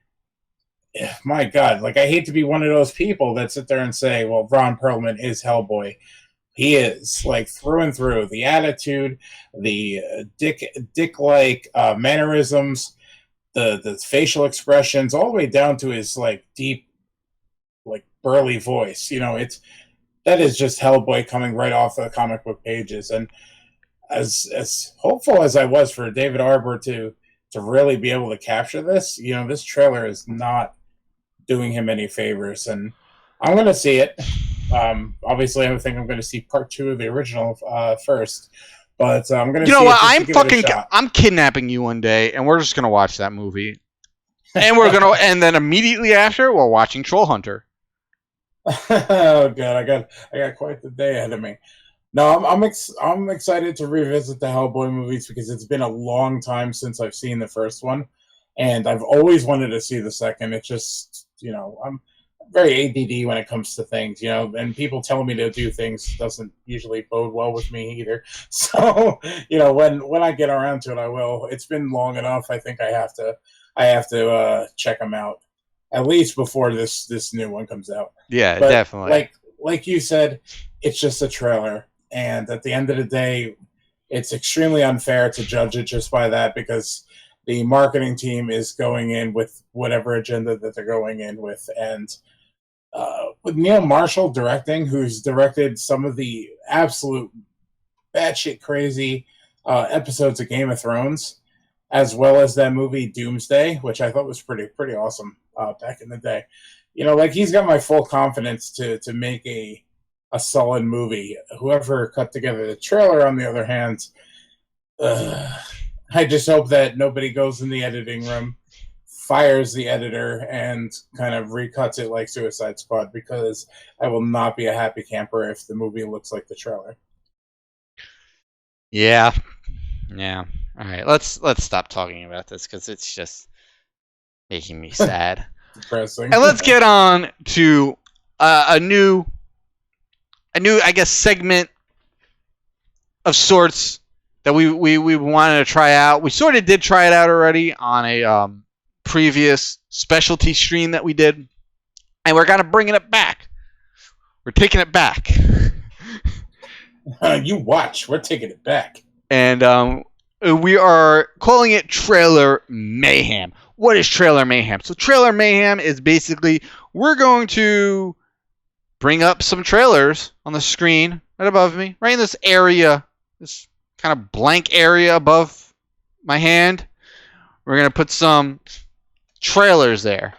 my God, like I hate to be one of those people that sit there and say, well, Ron Perlman is Hellboy. He is, like, through and through. The attitude, the dick-like mannerisms, the facial expressions, all the way down to his, like, deep, like, burly voice. That is just Hellboy coming right off the comic book pages. And as hopeful as I was for David Arbor to really be able to capture this, this trailer is not doing him any favors. And I'm going to see it. Obviously, I think I'm going to see part 2 of the original first, but I'm going to. You know what? I'm kidnapping you one day, and we're just going to watch that movie, and and then immediately after, we're watching Troll Hunter. Oh God, I got quite the day ahead of me. No, I'm excited to revisit the Hellboy movies because it's been a long time since I've seen the first one, and I've always wanted to see the second. It's just, I'm very ADD when it comes to things, and people telling me to do things doesn't usually bode well with me either. So, when I get around to it, I will. It's been long enough. I think I have to check them out at least before this new one comes out. Yeah, but definitely. Like you said, it's just a trailer, and at the end of the day, it's extremely unfair to judge it just by that because the marketing team is going in with whatever agenda that they're going in with, and with Neil Marshall directing, who's directed some of the absolute batshit crazy episodes of Game of Thrones, as well as that movie Doomsday, which I thought was pretty awesome back in the day. He's got my full confidence to make a solid movie. Whoever cut together the trailer, on the other hand, I just hope that nobody goes in the editing room, fires the editor, and kind of recuts it like Suicide Squad, because I will not be a happy camper if the movie looks like the trailer. Yeah. All right, let's stop talking about this because it's just making me sad. Depressing. And let's get on to a new, I guess, segment of sorts that we wanted to try out. We sort of did try it out already on a previous specialty stream that we did, and we're kind of bringing it back. We're taking it back. You watch. We're taking it back. And we are calling it Trailer Mayhem. What is Trailer Mayhem? So Trailer Mayhem is basically, we're going to bring up some trailers on the screen right above me, right in this area, this kind of blank area above my hand. We're going to put some trailers there.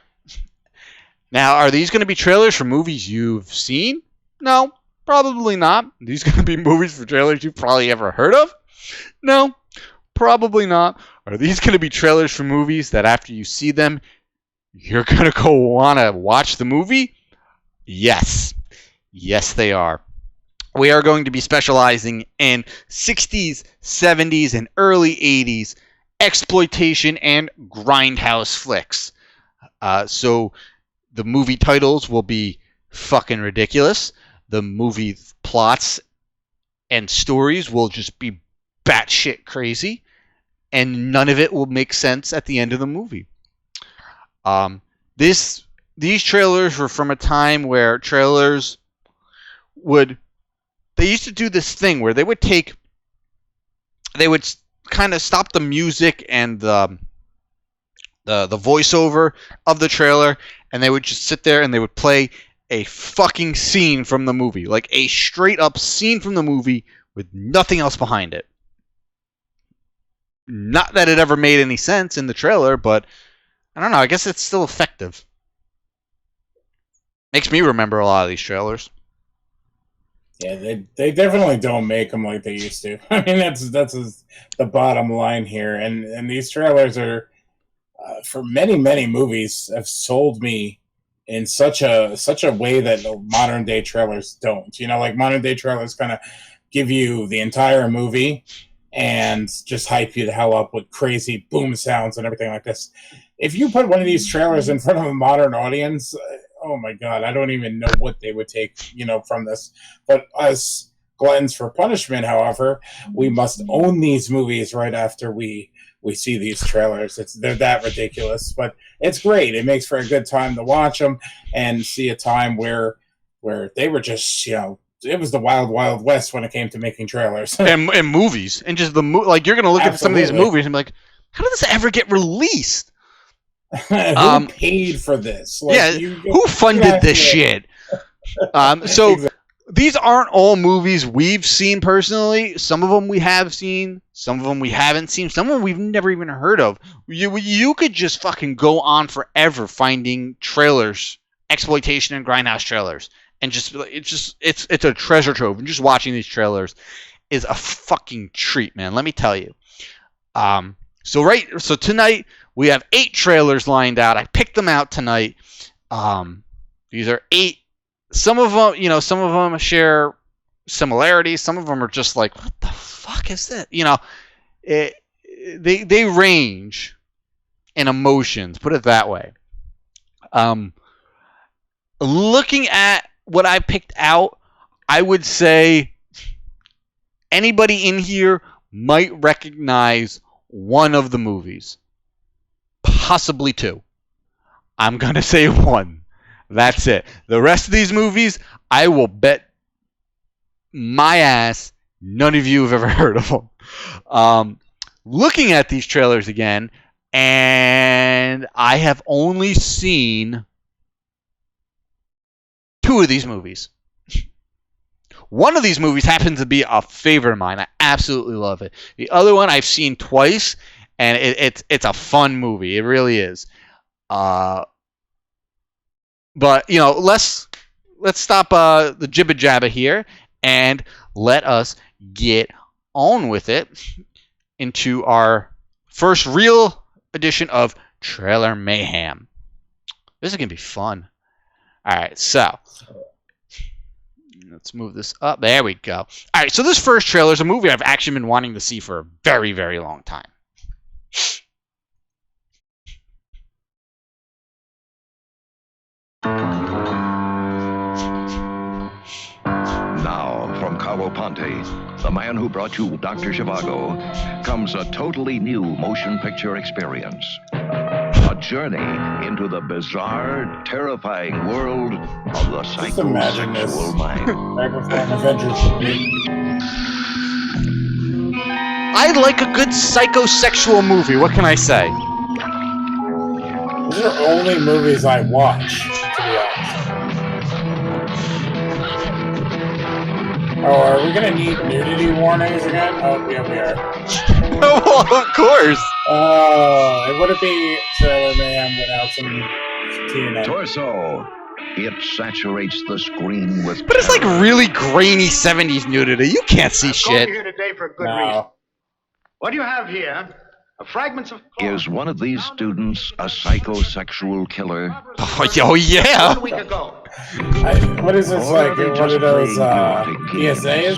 Now, are these going to be trailers for movies you've seen? No, probably not. Are these going to be movies for trailers you've probably ever heard of? No, probably not. Are these going to be trailers for movies that after you see them, you're going to go want to watch the movie? Yes. Yes, they are. We are going to be specializing in 60s, 70s, and early 80s exploitation and grindhouse flicks. So the movie titles will be fucking ridiculous. The movie plots and stories will just be batshit crazy, and none of it will make sense at the end of the movie. These trailers were from a time where trailers they used to do this thing where they would kind of stop the music and the voiceover of the trailer, and they would just sit there and they would play a fucking scene from the movie. Like a straight up scene from the movie with nothing else behind it. Not that it ever made any sense in the trailer, but I don't know. I guess it's still effective. Makes me remember a lot of these trailers. Yeah, they definitely don't make them like they used to. I mean, that's the bottom line here. And these trailers are, for many movies, have sold me in such a way that modern day trailers don't. You know, like modern day trailers kind of give you the entire movie and just hype you the hell up with crazy boom sounds and everything like this. If you put one of these trailers in front of a modern audience, oh my God, I don't even know what they would take, from this. But us gluttons for punishment, however, we must own these movies right after we see these trailers. They're that ridiculous, but it's great. It makes for a good time to watch them and see a time where they were just, it was the wild, wild west when it came to making trailers. and movies. And just like, you're going to look at some of these movies and be like, how did this ever get released? Who paid for this? Like, who funded this shit? So exactly. These aren't all movies we've seen personally. Some of them we have seen. Some of them we haven't seen. Some of them we've never even heard of. You could just fucking go on forever finding trailers, exploitation and grindhouse trailers, and it's a treasure trove. And just watching these trailers is a fucking treat, man. Let me tell you. So tonight we have 8 trailers lined out. I picked them out tonight. These are 8. Some of them, share similarities. Some of them are just like, what the fuck is that? They range in emotions. Put it that way. Looking at what I picked out, I would say anybody in here might recognize one of the movies. Possibly 2. I'm going to say 1. That's it. The rest of these movies, I will bet my ass none of you have ever heard of them. Looking at these trailers again, and I have only seen 2 of these movies. One of these movies happens to be a favorite of mine. I absolutely love it. The other one I've seen twice, and it's a fun movie. It really is. But let's stop the jibba jabba here and let us get on with it into our first real edition of Trailer Mayhem. This is gonna be fun. All right, so let's move this up. There we go. All right, so this first trailer is a movie I've actually been wanting to see for a very, very long time. Now, from Carlo Ponte, the man who brought you Dr. Zhivago, comes a totally new motion picture experience. A journey into the bizarre, terrifying world of the psychosexual mind. I like a good psychosexual movie. What can I say? These are only movies I watch, to be honest. Oh, are we gonna need nudity warnings again? Oh, yeah, we are. Oh, of course. Oh, it wouldn't be Trailer Mayhem without some TNA. Torso. It saturates the screen with. But it's like really grainy 70s nudity. You can't see shit. I'm here today for a good reason. What do you have here? Fragments of cloth. Is one of these students a psychosexual killer? Oh yeah. 1 week ago. What is this, like one of those PSAs?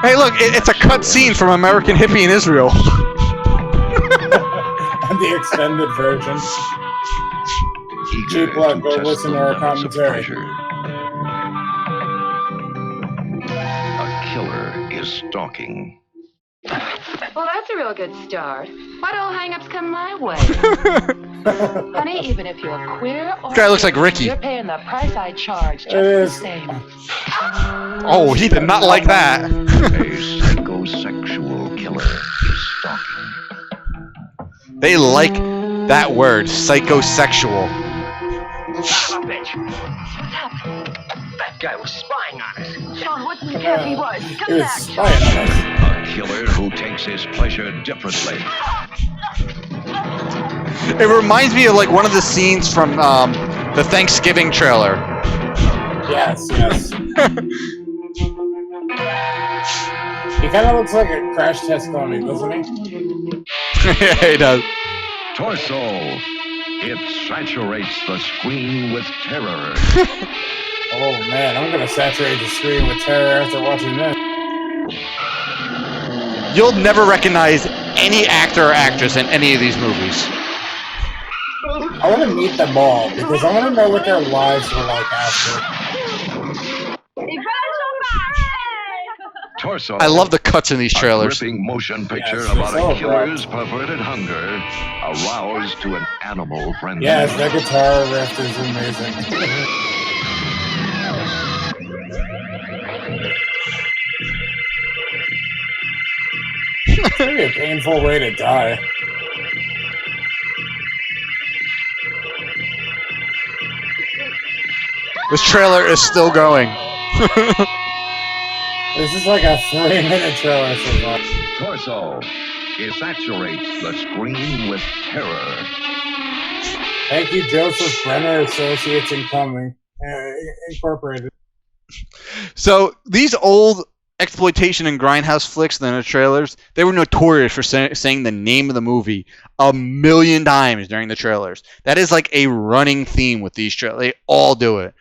Hey, look, it's a cut scene from American Hippie in Israel. And the extended version. Cheap luck, go listen to our commentary. A killer is stalking. Well, that's a real good start. Why do all hang-ups come my way? Honey, even if you're queer or This guy looks like Ricky. you're paying the price I charge just It the is. same. Oh, he did not like that. A psychosexual killer is stalking. They like that word, psychosexual. Son of a bitch! What's happened? That guy was spying on us. Sean, what in the hell he was? He Come was back, spying on us. A killer who takes his pleasure differently. It reminds me of like one of the scenes from the Thanksgiving trailer. Yes, yes. He kind of looks like a crash test dummy, doesn't he? Yeah, he does. Torso. It saturates the screen with terror. Oh man, I'm gonna saturate the screen with terror after watching this. You'll never recognize any actor or actress in any of these movies. I want to meet them all because I want to know what their lives were like after. Torso. I love the cuts in these A trailers. gripping motion picture Yes, about it's all a killer's perverted hunger aroused to an animal frenzy. Yes, that guitar riff is amazing. It's gonna be a painful way to die. This trailer is still going. This is like a 3-minute trailer so far. Torso. It saturates the screen with terror. Thank you, Joseph Brenner Associates Incorporated. So these old exploitation and grindhouse flicks in the trailers, they were notorious for saying the name of the movie 1,000,000 times during the trailers. That is like a running theme with these trailers. They all do it.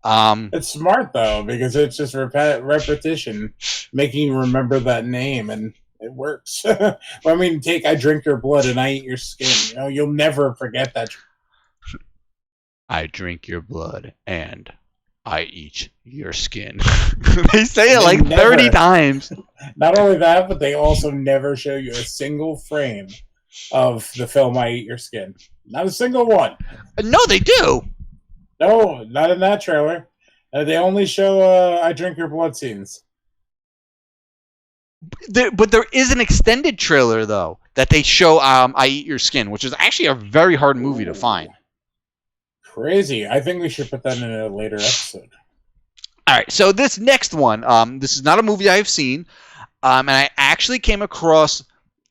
It's smart though because it's just repetition, making you remember that name, and it works. I mean, I drink your blood and I eat your skin. You know, you'll never forget that. I drink your blood and I eat your skin. They say it like 30 times. Not only that, but they also never show you a single frame of the film I Eat Your Skin. Not a single one. No, they do. No, not in that trailer. They only show I Drink Your Blood scenes. But there is an extended trailer, though, that they show I Eat Your Skin, which is actually a very hard movie to find. Crazy. I think we should put that in a later episode. All right, so this next one, this is not a movie I've seen, and I actually came across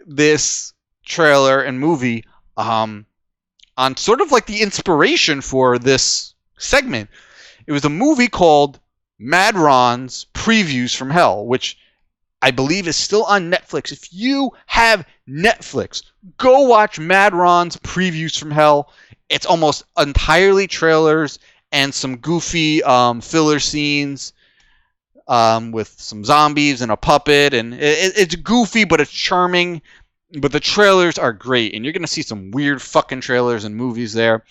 this trailer and movie on sort of like the inspiration for this segment. It was a movie called Mad Ron's Previews from Hell, which I believe is still on Netflix. If you have Netflix, go watch Mad Ron's Previews from Hell. It's almost entirely trailers and some goofy filler scenes with some zombies and a puppet. And it's goofy, but it's charming. But the trailers are great, and you're going to see some weird fucking trailers and movies there.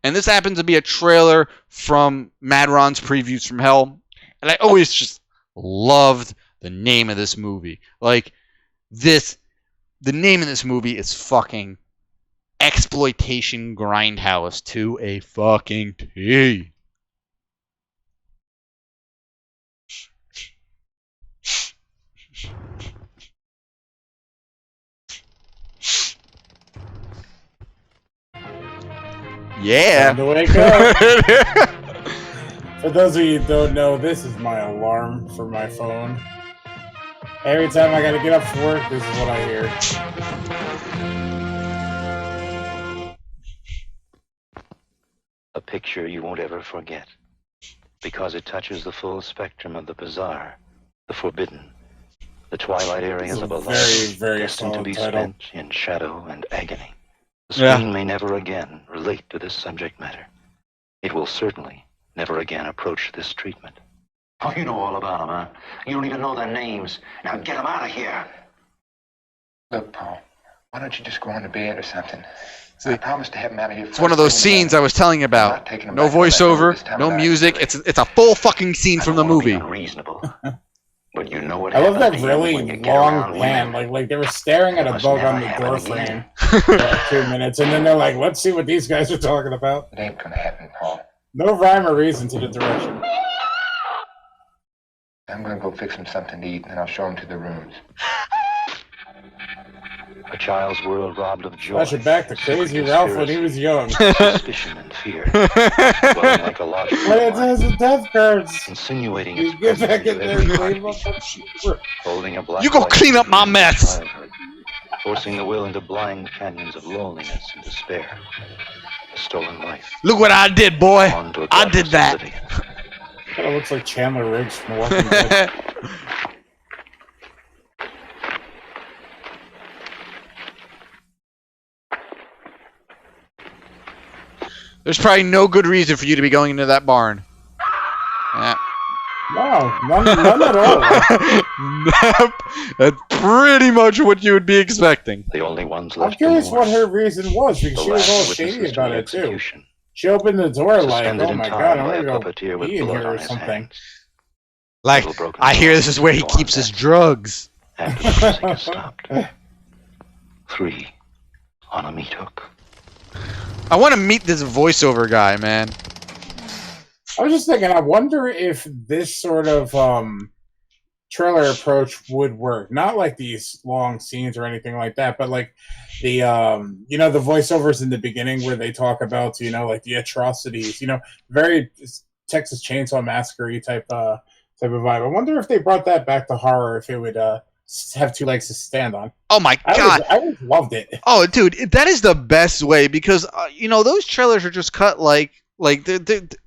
And this happens to be a trailer from Mad Ron's Previews from Hell. And I always just loved the name of this movie. Like, the name of this movie is fucking Exploitation Grindhouse to a fucking T. Yeah. Time to wake up. For those of you who don't know, this is my alarm for my phone. Every time I gotta get up for work, this is what I hear. A picture you won't ever forget, because it touches the full spectrum of the bizarre, the forbidden, the twilight areas of a life very destined to be solid title. spent in shadow and agony. The screen may never again relate to this subject matter. It will certainly never again approach this treatment. Oh, you know all about them, huh? You don't even know their names. Now get them out of here. Look, Paul, why don't you just go on to bed or something? See, I promised to have him out of here. It's one of those scenes I was telling you about. No voiceover, no music. It's a full fucking scene from the movie. Unreasonable. But you know what I love that happens really when you get long around pan, women. like they were staring at a Must bug never on the happen door again. frame for like 2 minutes, and then they're like, "Let's see what these guys are talking about." It ain't gonna happen, Paul. No rhyme or reason to the direction. I'm gonna go fix him something to eat, and then I'll show him to the rooms. A child's world robbed of joy. Flashing back to Crazy Ralph when he was young. Suspicion and fear. Dwelling like a logical But it has the death cards. insinuating You its get presence back in into there every and heartbeat. Holding a black You go light clean up my into mess. childhood, forcing the will into blind canyons of loneliness and despair. A stolen life. Look what I did, boy. On to a I did godless that. oblivion. Kind of looks like Chandler Riggs from The Walking Dead. There's probably no good reason for you to be going into that barn. Yeah. No, none at all. Nope. That's pretty much what you would be expecting. The only ones I'm left curious what remorse. her reason was, because The she was all last shady witnesses to about the it too. execution. She opened the door like, Suspended oh in my time god, I'm by a gonna go puppeteer with pee in blood here on or his something. hands. Like, Little broken I hear this is where he bones keeps his on drugs. After the music has stopped. 3 on a meat hook. I want to meet this voiceover guy, man. I was just thinking, I wonder if this sort of trailer approach would work. Not like these long scenes or anything like that, but like the you know, the voiceovers in the beginning where they talk about, you know, like the atrocities, you know, very Texas Chainsaw Massacre type of vibe. I wonder if they brought that back to horror, if it would have 2 legs to stand on. Oh my god. I always loved it. Oh, dude, that is the best way because you know those trailers are just cut like the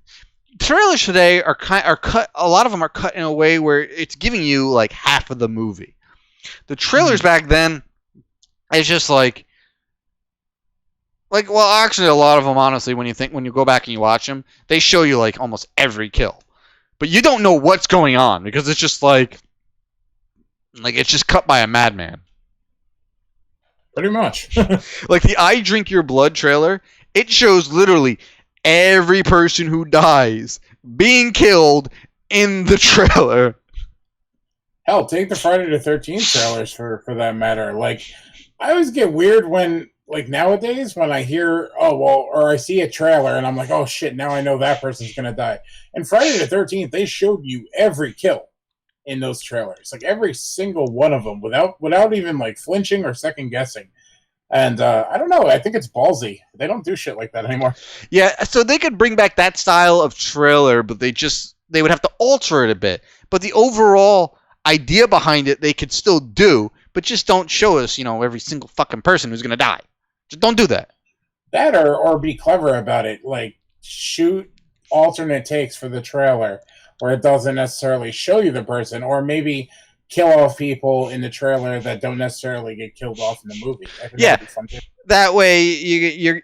trailers today are cut. A lot of them are cut in a way where it's giving you like half of the movie. The trailers back then, it's just like well, actually, a lot of them, honestly, when you go back and you watch them, they show you like almost every kill, but you don't know what's going on because it's just like it's just cut by a madman. Pretty much. Like the I Drink Your Blood trailer, it shows literally every person who dies being killed in the trailer. Hell, take the Friday the 13th trailers for that matter. Like, I always get weird when, like, nowadays when I hear, or I see a trailer and I'm like, oh shit, now I know that person's gonna die. And Friday the 13th, they showed you every kill in those trailers, like every single one of them, without even like flinching or second guessing. And I don't know, I think it's ballsy. They don't do shit like that anymore. Yeah, so they could bring back that style of trailer, but they would have to alter it a bit. But the overall idea behind it, they could still do, but just don't show us, you know, every single fucking person who's gonna die. Just don't do that. That or be clever about it, like shoot alternate takes for the trailer where it doesn't necessarily show you the person, or maybe kill off people in the trailer that don't necessarily get killed off in the movie. Yeah, that way you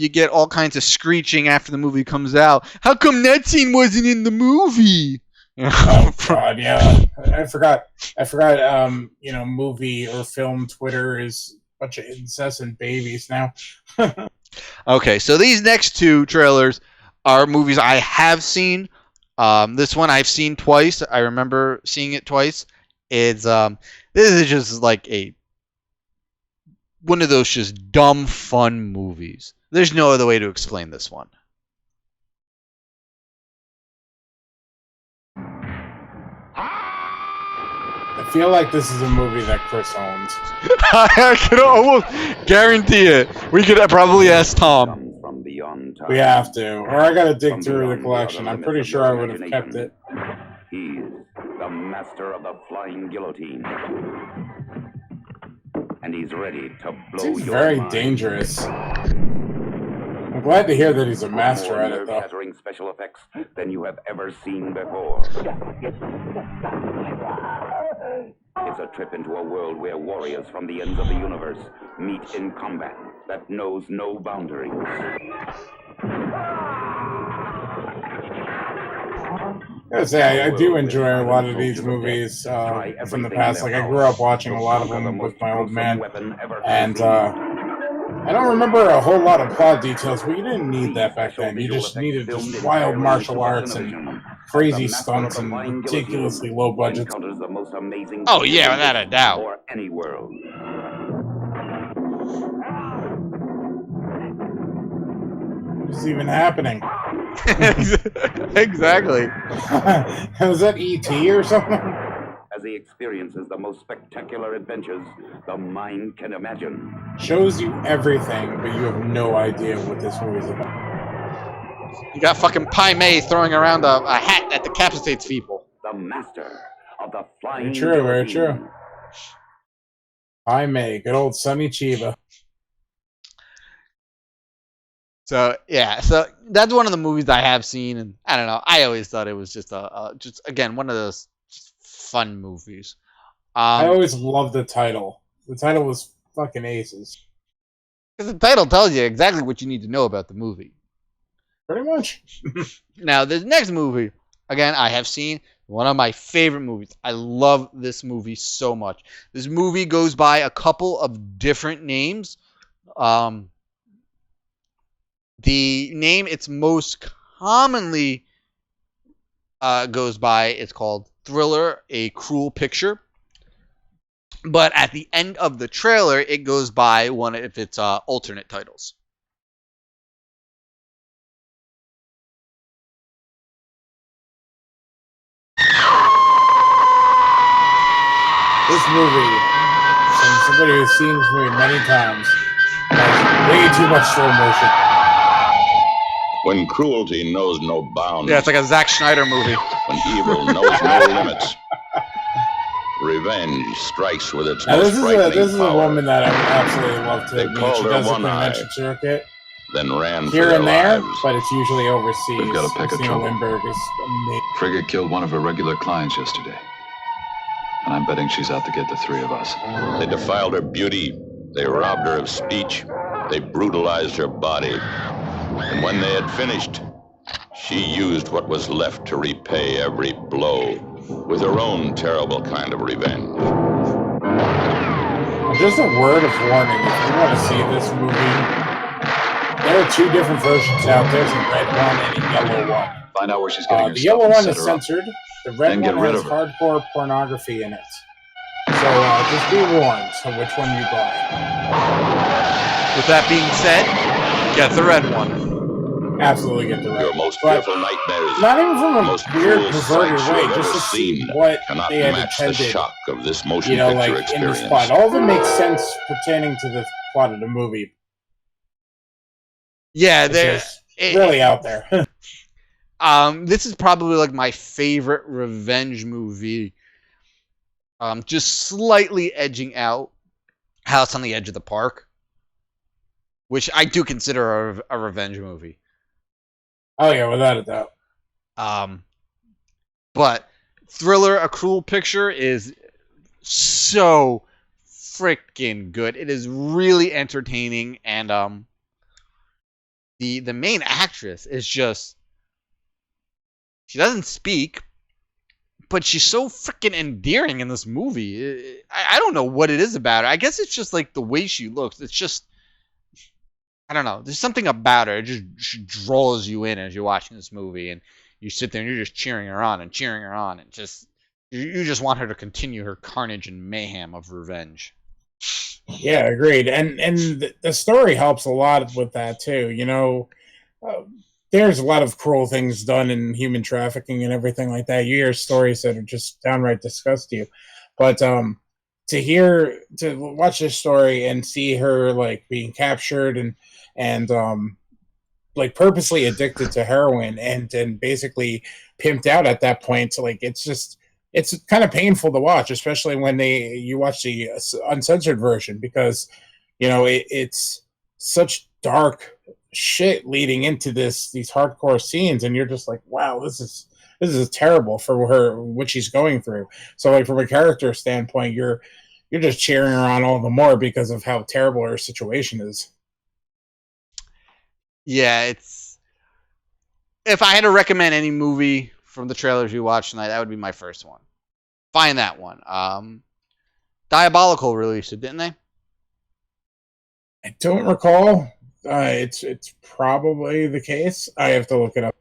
get all kinds of screeching after the movie comes out. How come that scene wasn't in the movie? Oh god, yeah. I forgot. You know, movie or film Twitter is a bunch of incessant babies now. Okay, so these next 2 trailers are movies I have seen. This one I've seen twice. I remember seeing it twice. It's this is just like one of those just dumb fun movies. There's no other way to explain this one. I feel like this is a movie that Chris owns. I could almost guarantee it. We could probably ask Tom. We have to, or I gotta dig through the collection. I'm pretty sure I would have kept it. He's the master of the flying guillotine. And he's ready to blow Seems your very mind. dangerous. I'm glad to hear that he's a master at it, though. Shattering special effects than you have ever seen before. It's a trip into a world where warriors from the ends of the universe meet in combat that knows no boundaries. I gotta say, I do enjoy a lot of these movies from the past. Like, I grew up watching a lot of them with my old man, and I don't remember a whole lot of plot details, but you didn't need that back then. You just needed just wild martial arts and crazy stunts and ridiculously low budgets. Oh yeah, without a doubt. Or any world. What is even happening? Exactly. Was that E.T. or something? As he journey experiences the most spectacular adventures the mind can imagine. Shows you everything, but you have no idea what this movie's about. You got fucking Pai Mei throwing around a hat that decapitates people. The master of the flying. Very true, very true. Pai Mei, good old Sonny Chiba. So yeah, so that's one of the movies I have seen, and I don't know. I always thought it was just just again one of those fun movies. I always loved the title. The title was fucking aces. Because the title tells you exactly what you need to know about the movie. Pretty much. Now, this next movie, again, I have seen. One of my favorite movies. I love this movie so much. This movie goes by a couple of different names. The name it's most commonly goes by, it's called Thriller, A Cruel Picture. But at the end of the trailer, it goes by one of its alternate titles. This movie, from somebody who's seen this movie many times, has way too much slow motion. When cruelty knows no bounds. Yeah, it's like a Zack Snyder movie. When evil knows no limits. Revenge strikes with its most frightening This is a power. woman that I would absolutely love to They meet. called She her does the One Eye, convention circuit then ran for here their and there, lives. but it's usually overseas. We've got a peck of Christina trouble. Lindbergh is amazing. Frigga killed one of her regular clients yesterday. And I'm betting she's out to get the three of us. They defiled her beauty. They robbed her of speech. They brutalized her body. And when they had finished, she used what was left to repay every blow with her own terrible kind of revenge. Just a word of warning, if you want to see this movie, there are two different versions out there. There's a red one and a yellow one. Find out where she's getting her The stuff yellow and one set is her up. censored. The red And get one rid has of her. hardcore pornography in it. So just be warned on which one you buy. With that being said, get the red one. Absolutely get the red Your one. most But fearful nightmares, not even from a most weird, cruel perverted sights you way, have just ever to see seen what cannot they had match the intended. shock of this motion You know, picture like in experience. this plot. All of it makes sense pertaining to the plot of the movie. Yeah, It's they're just really out there. This is probably like my favorite revenge movie. Just slightly edging out House on the Edge of the Park, which I do consider a revenge movie. Oh yeah, without a doubt. But Thriller, A Cruel Picture is so freaking good. It is really entertaining, and the main actress is just, she doesn't speak, but she's so freaking endearing in this movie. I don't know what it is about her. I guess it's just like the way she looks. It's just, I don't know. There's something about her. It just she draws you in as you're watching this movie, and you sit there and you're just cheering her on, and just you just want her to continue her carnage and mayhem of revenge. Yeah, agreed. And the story helps a lot with that too. You know, there's a lot of cruel things done in human trafficking and everything like that. You hear stories that are just downright disgust you. But to watch this story and see her like being captured and like purposely addicted to heroin and basically pimped out at that point, like it's kind of painful to watch, especially when you watch the uncensored version, because you know it's such dark shit leading into these hardcore scenes, and you're just like, wow, this is terrible for her, what she's going through. So like from a character standpoint, you're just cheering her on all the more because of how terrible her situation is. Yeah, if I had to recommend any movie from the trailers you watched tonight, that would be my first one. Find that one. Diabolical released it, didn't they? I don't recall. It's probably the case. I have to look it up.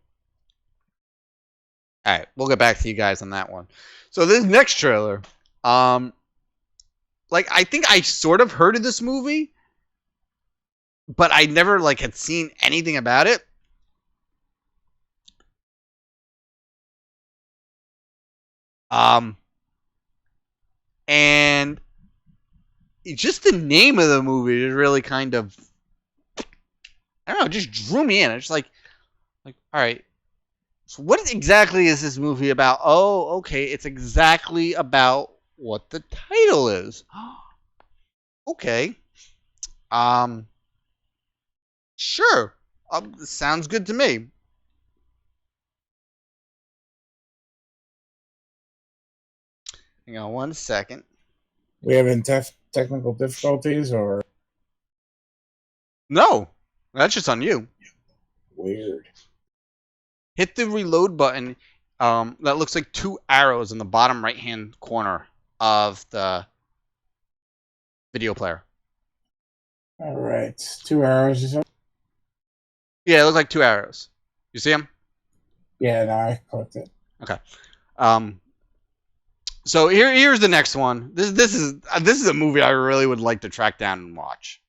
All right, we'll get back to you guys on that one. So this next trailer, like I think I sort of heard of this movie, but I never like had seen anything about it. And just the name of the movie is really kind of, I don't know, it just drew me in. It's like, all right, so what exactly is this movie about? Oh, okay, it's exactly about what the title is. Okay. Sure. Sounds good to me. Hang on 1 second. We having technical difficulties or? No, that's just on you. Weird. Hit the reload button. That looks like 2 arrows in the bottom right-hand corner of the video player. All right, 2 arrows or something. Yeah, it looks like 2 arrows. You see them? Yeah, no, I clicked it. Okay. So here's the next one. This is a movie I really would like to track down and watch.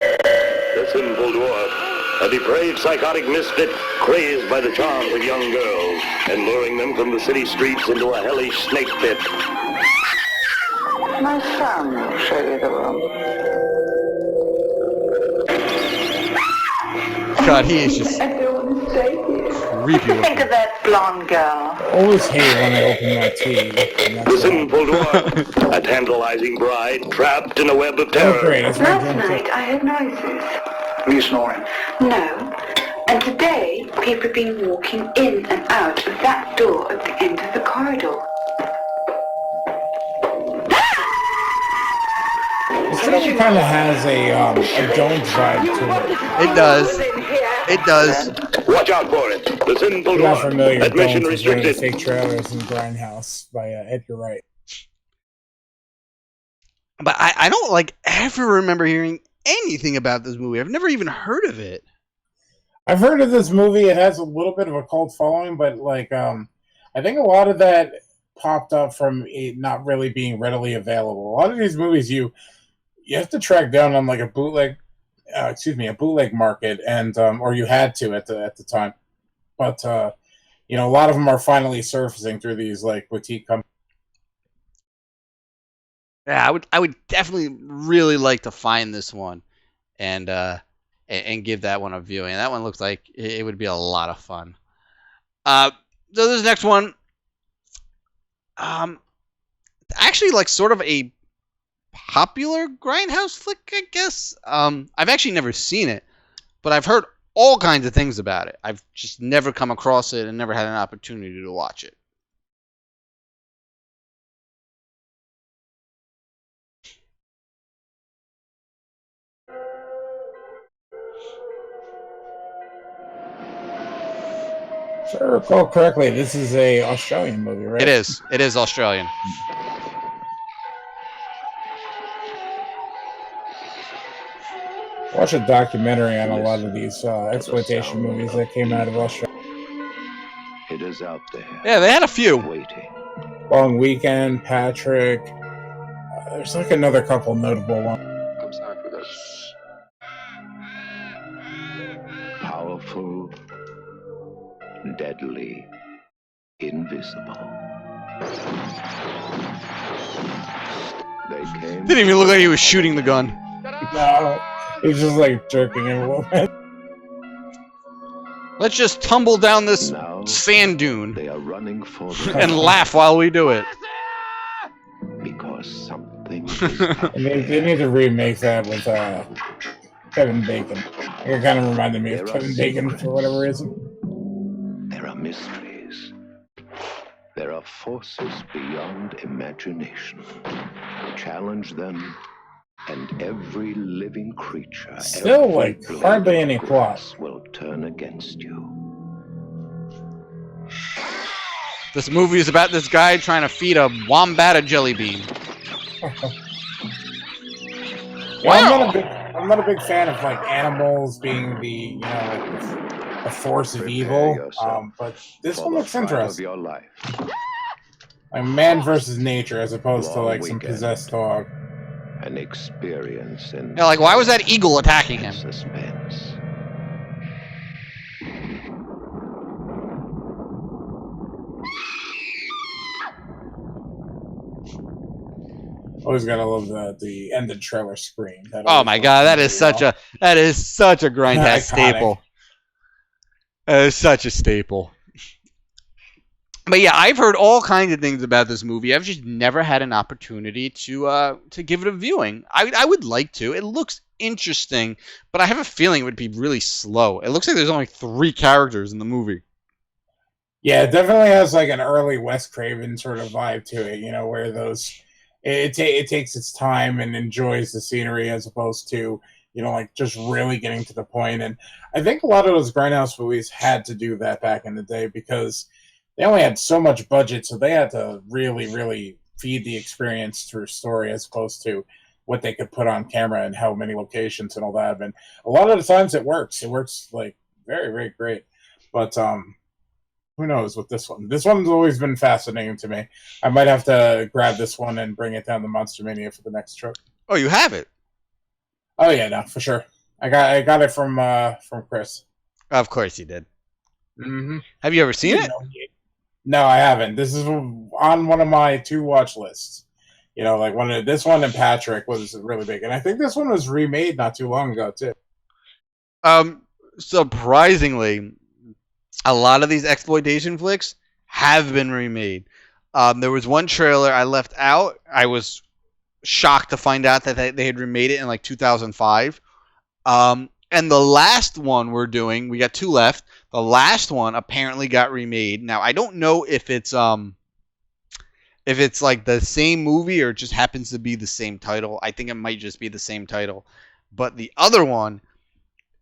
The simple dwarf, a depraved psychotic misfit crazed by the charms of young girls and luring them from the city streets into a hellish snake pit. My son will show you the room. God, he is just I don't want to stay here. creepy. Think of that blonde girl. I always hate when I open my TV. The simple dwarf, a tantalizing bride trapped in a web of terror. Oh, great. That's my Last night I heard noises. Are you snoring? No. And today people have been walking in and out of that door at the end of the corridor. This movie kind of has a Jones vibe to it. It does. It does. Watch out for it. The simple I'm not dwarf. familiar with Admission Jones is one of the restricted. fake trailers in Grindhouse by Edgar Wright. But I don't like ever remember hearing anything about this movie. I've never even heard of it. I've heard of this movie. It has a little bit of a cult following, but like I think a lot of that popped up from it not really being readily available. A lot of these movies you have to track down on like a bootleg market, and or you had to at the time. But a lot of them are finally surfacing through these like boutique companies. Yeah, I would definitely really like to find this one and give that one a viewing. That one looks like it would be a lot of fun. So this next one, actually like sort of a popular Grindhouse flick, I guess. I've actually never seen it, but I've heard all kinds of things about it. I've just never come across it and never had an opportunity to watch it. If I recall correctly, this is a Australian movie, right? It is. It is Australian. Watch a documentary on a lot of these exploitation movies that came out of Australia. It is out there. Yeah, they had a few. Waiting. Long Weekend, Patrick. There's like another couple notable ones. I'm sorry for this. Powerful, deadly, invisible. They came. Didn't even look like he was shooting the gun. No, he's just like jerking him a little bit. Let's just tumble down this Now sand dune they are running for the and laugh while we do it. because something. And they need to remake that with Kevin Bacon. It kind of reminded me of Kevin Bacon for whatever reason. There are mysteries. There are forces beyond imagination. Challenge them, and every living creature, Still, every like, blade hardly of any grass plot. will turn against you. This movie is about this guy trying to feed a wombat a jelly bean. Well, I'm not a big fan of like animals being the a force of evil. But this one looks interesting. Your life. Like man versus nature, as opposed to Long like some weekend. possessed dog. An experience in Yeah, like why was that eagle attacking him? suspense. Always gotta love the ended trailer screen. Oh my god, that is such a grindhouse staple. That is such a staple. But yeah, I've heard all kinds of things about this movie. I've just never had an opportunity to give it a viewing. I would like to. It looks interesting, but I have a feeling it would be really slow. It looks like there's only 3 characters in the movie. Yeah, it definitely has like an early Wes Craven sort of vibe to it, where it takes its time and enjoys the scenery as opposed to, like just really getting to the point. And I think a lot of those grindhouse movies had to do that back in the day because they only had so much budget, so they had to really, really feed the experience through story as opposed to what they could put on camera and how many locations and all that. And a lot of the times it works. It works like very, very great. But who knows with this one? This one's always been fascinating to me. I might have to grab this one and bring it down to Monster Mania for the next trip. Oh, you have it? Oh yeah, no, for sure. I got it from Chris. Of course you did. Mm-hmm. Have you ever seen it? No, I haven't. This is on one of my 2 watch lists. Like this one and Patrick was really big, and I think this one was remade not too long ago too. Surprisingly, a lot of these exploitation flicks have been remade. There was one trailer I left out. I was shocked to find out that they had remade it in like 2005. And the last one we're doing, we got 2 left. The last one apparently got remade. Now I don't know if it's like the same movie or it just happens to be the same title. I think it might just be the same title. But the other one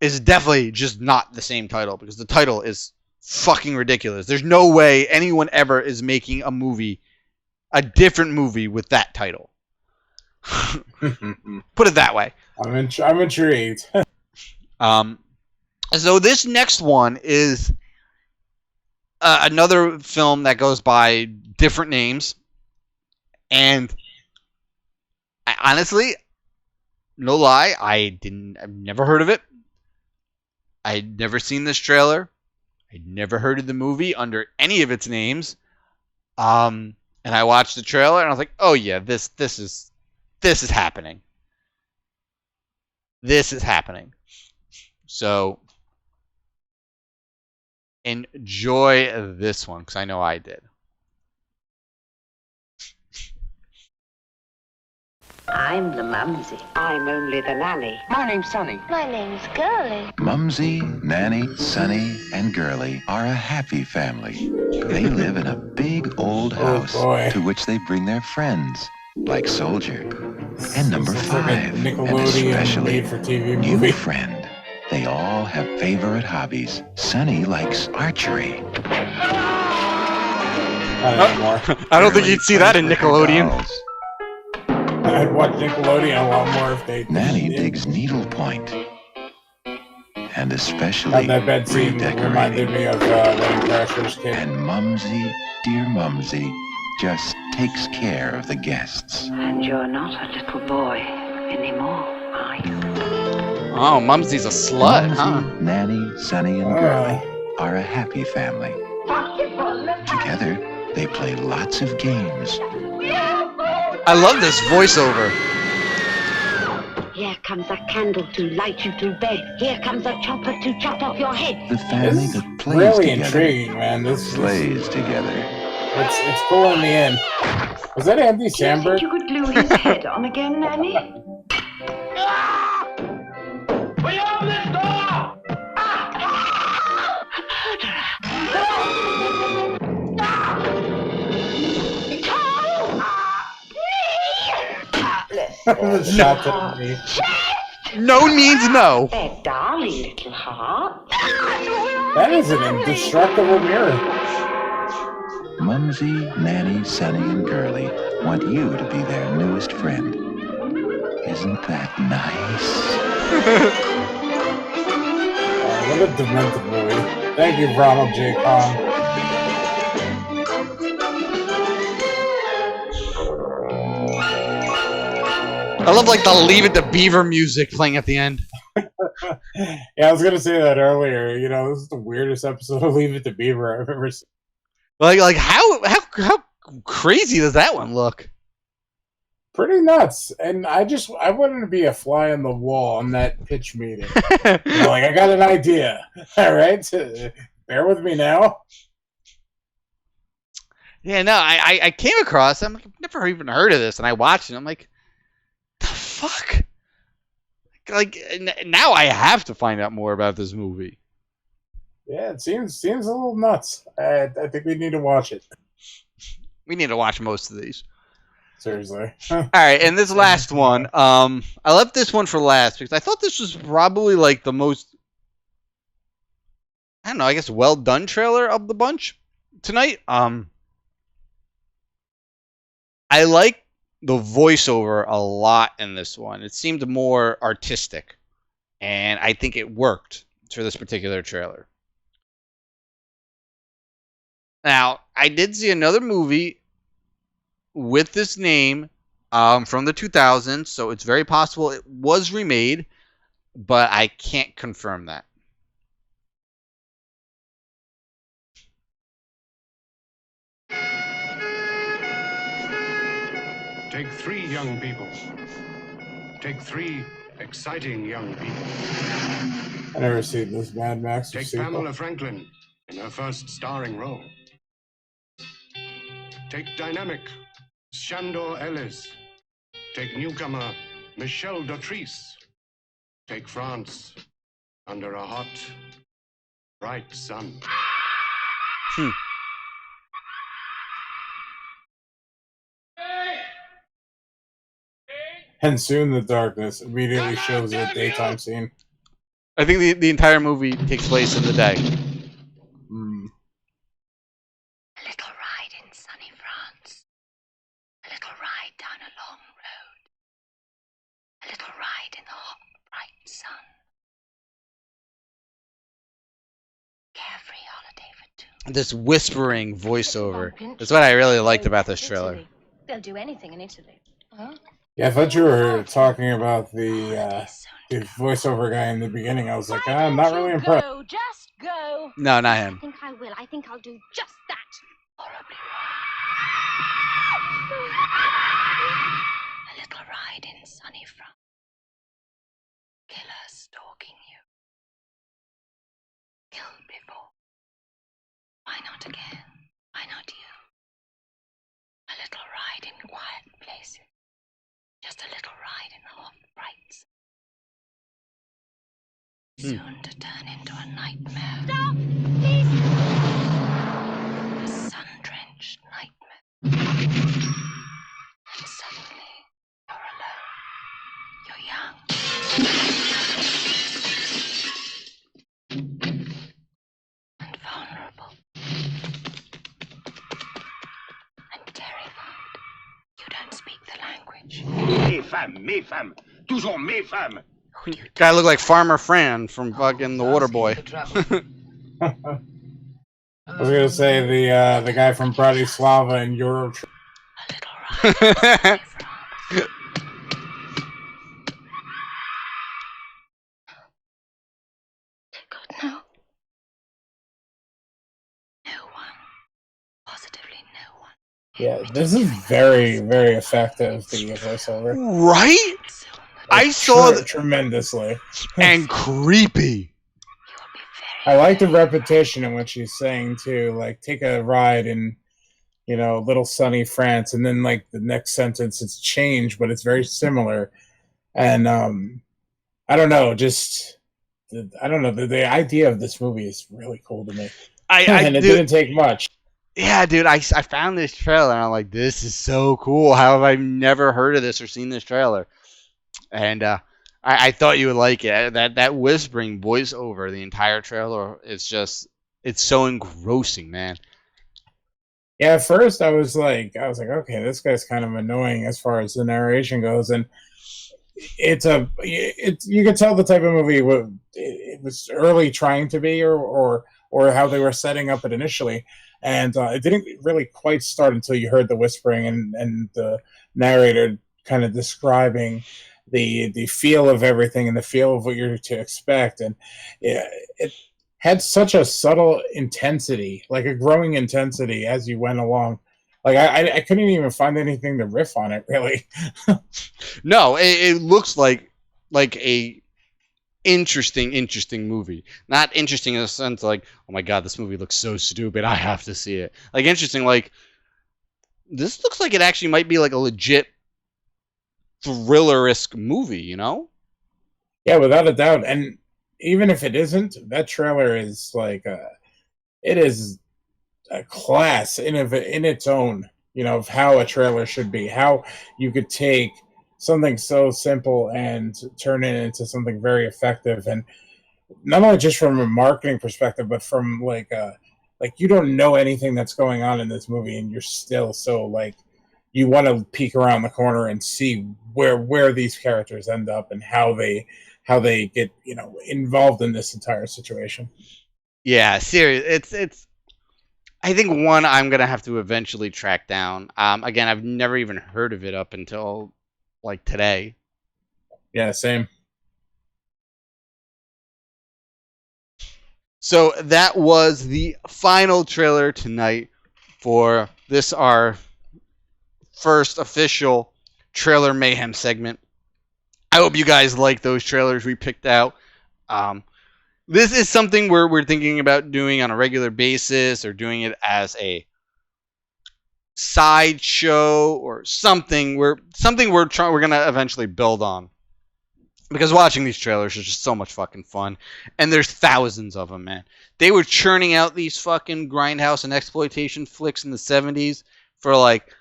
is definitely just not the same title because the title is fucking ridiculous. There's no way anyone ever is making a different movie with that title. Put it that way. I'm intrigued. So this next one is another film that goes by different names, and honestly, no lie, I've never heard of it. I'd never seen this trailer. I'd never heard of the movie under any of its names. And I watched the trailer and I was like, oh yeah, this is happening. This is happening. So enjoy this one because I know I did. I'm the mumsy. I'm only the nanny. My name's Sonny. My name's Girly. Mumsy, Nanny, Sonny, and Girly are a happy family. They live in a big old house to which they bring their friends, like Soldier and Number 5, and especially new friend. They all have favorite hobbies. Sonny likes archery. I don't think you'd see that in Nickelodeon. I'd watch Nickelodeon a lot more if they. Nanny digs needlepoint, and especially that bed scene reminded me of Wedding Crashers kid. And Mumsy, dear Mumsy, just takes care of the guests. And you're not a little boy anymore, are you? Oh, Mumsy's a slut, Mumsy, huh? Nanny, Sonny, and Girly are a happy family. Together, they play lots of games. I love this voiceover. Here comes a candle to light you to bed. Here comes a chopper to chop off your head. The family that plays really together, intriguing, man. This plays together. It's pulling me in. Was that Andy Samberg? You could glue his head on again, Nanny? We open this door! No means no. Their darling little heart. That is an indestructible mirror. Mumsy, Nanny, Sonny, and Girly want you to be their newest friend. Isn't that nice? What a demented movie. Thank you, Ronald J. Kong. I love like the Leave It to Beaver music playing at the end. Yeah, I was gonna say that earlier. This is the weirdest episode of Leave It to Beaver I've ever seen. Like how crazy does that one look? pretty nuts. And I wanted to be a fly on the wall on that pitch meeting. Like, I got an idea. All right, bear with me now. Yeah, no, I came across. I'm like, I've never even heard of this, and I watched it. I'm like, the fuck. Like now, I have to find out more about this movie. Yeah, it seems a little nuts. I think we need to watch it. We need to watch most of these. Seriously. All right, and this last one, I left this one for last because I thought this was probably like the most, I don't know, I guess well done trailer of the bunch tonight. I like the voiceover a lot in this one. It seemed more artistic, and I think it worked for this particular trailer. Now, I did see another movie with this name from the 2000s, so it's very possible it was remade, but I can't confirm that. Take 3 young people. Take 3 exciting young people. I never seen this Mad Max. Take Pamela Franklin in her first starring role. Take dynamic Shandor Ellis. Take newcomer Michelle Dautrice. Take France under a hot, bright sun. And soon the darkness immediately shows a daytime scene. I think the entire movie takes place in the day. A little ride in sunny France. A little ride down a long road. A little ride in the hot, bright sun. Carefree holiday for 2. This whispering voiceover. That's what I really liked about this trailer. They'll do anything in Italy. Huh? Yeah, I thought you were talking about the voiceover guy in the beginning. I was like, I'm not really impressed. Go, just go. No, not him. I think I will. I think I'll do just that. Horribly wrong. A little ride in sunny France. Killer stalking you. Killed before. Why not again? Why not you? A little ride in quiet places. Just a little ride in the hot brights. Soon to turn into a nightmare. Stop! Please! A sun-drenched nightmare. And suddenly, you're alone. You're young. And vulnerable. And terrified. You don't speak the language. Mes femmes, toujours mes femmes. Guy looked like Farmer Fran from fucking The Waterboy. I was gonna say the guy from Bratislava and Euro. No. No one. Positively no one. Yeah, this is very, very effective, the voiceover. Right? I saw tremendously. And creepy. I like the repetition in what she's saying too. Like, take a ride in, little sunny France, and then like the next sentence, it's changed, but it's very similar. And I don't know, the idea of this movie is really cool to me. And it didn't take much. Yeah, dude, I found this trailer and I'm like, this is so cool. How have I never heard of this or seen this trailer? And I thought you would like it. That whispering voiceover, the entire trailer, it's so engrossing, man. Yeah, at first I was like, okay, this guy's kind of annoying as far as the narration goes, and you could tell the type of movie it was early trying to be, or how they were setting up it initially. And it didn't really quite start until you heard the whispering and the narrator kind of describing the feel of everything and the feel of what you're to expect. And it had such a subtle intensity, like a growing intensity as you went along Like I couldn't even find anything to riff on it really. No, it looks like a interesting movie. Not interesting in the sense like, oh my god, this movie looks so stupid, I have to see it. Like interesting, like this looks like it actually might be like a legit thriller-esque movie, you know? Yeah, without a doubt. And even if it isn't, that trailer is like it is a class in its own, you know, of how a trailer should be. How you could take something so simple and turn it into something very effective, and not only just from a marketing perspective, but from like you don't know anything that's going on in this movie, and you're still so like you want to peek around the corner and see where these characters end up and how they get, you know, involved in this entire situation. Yeah, serious. It's. I think one I'm gonna have to eventually track down. Again, I've never even heard of it up until like today. Yeah, same. So that was the final trailer tonight for this, our first official trailer mayhem segment. I hope you guys like those trailers we picked out. This is something we're thinking about doing on a regular basis, or doing it as a sideshow or something. We're gonna eventually build on, because watching these trailers is just so much fucking fun, and there's thousands of them, man. They were churning out these fucking grindhouse and exploitation flicks in the 70s for like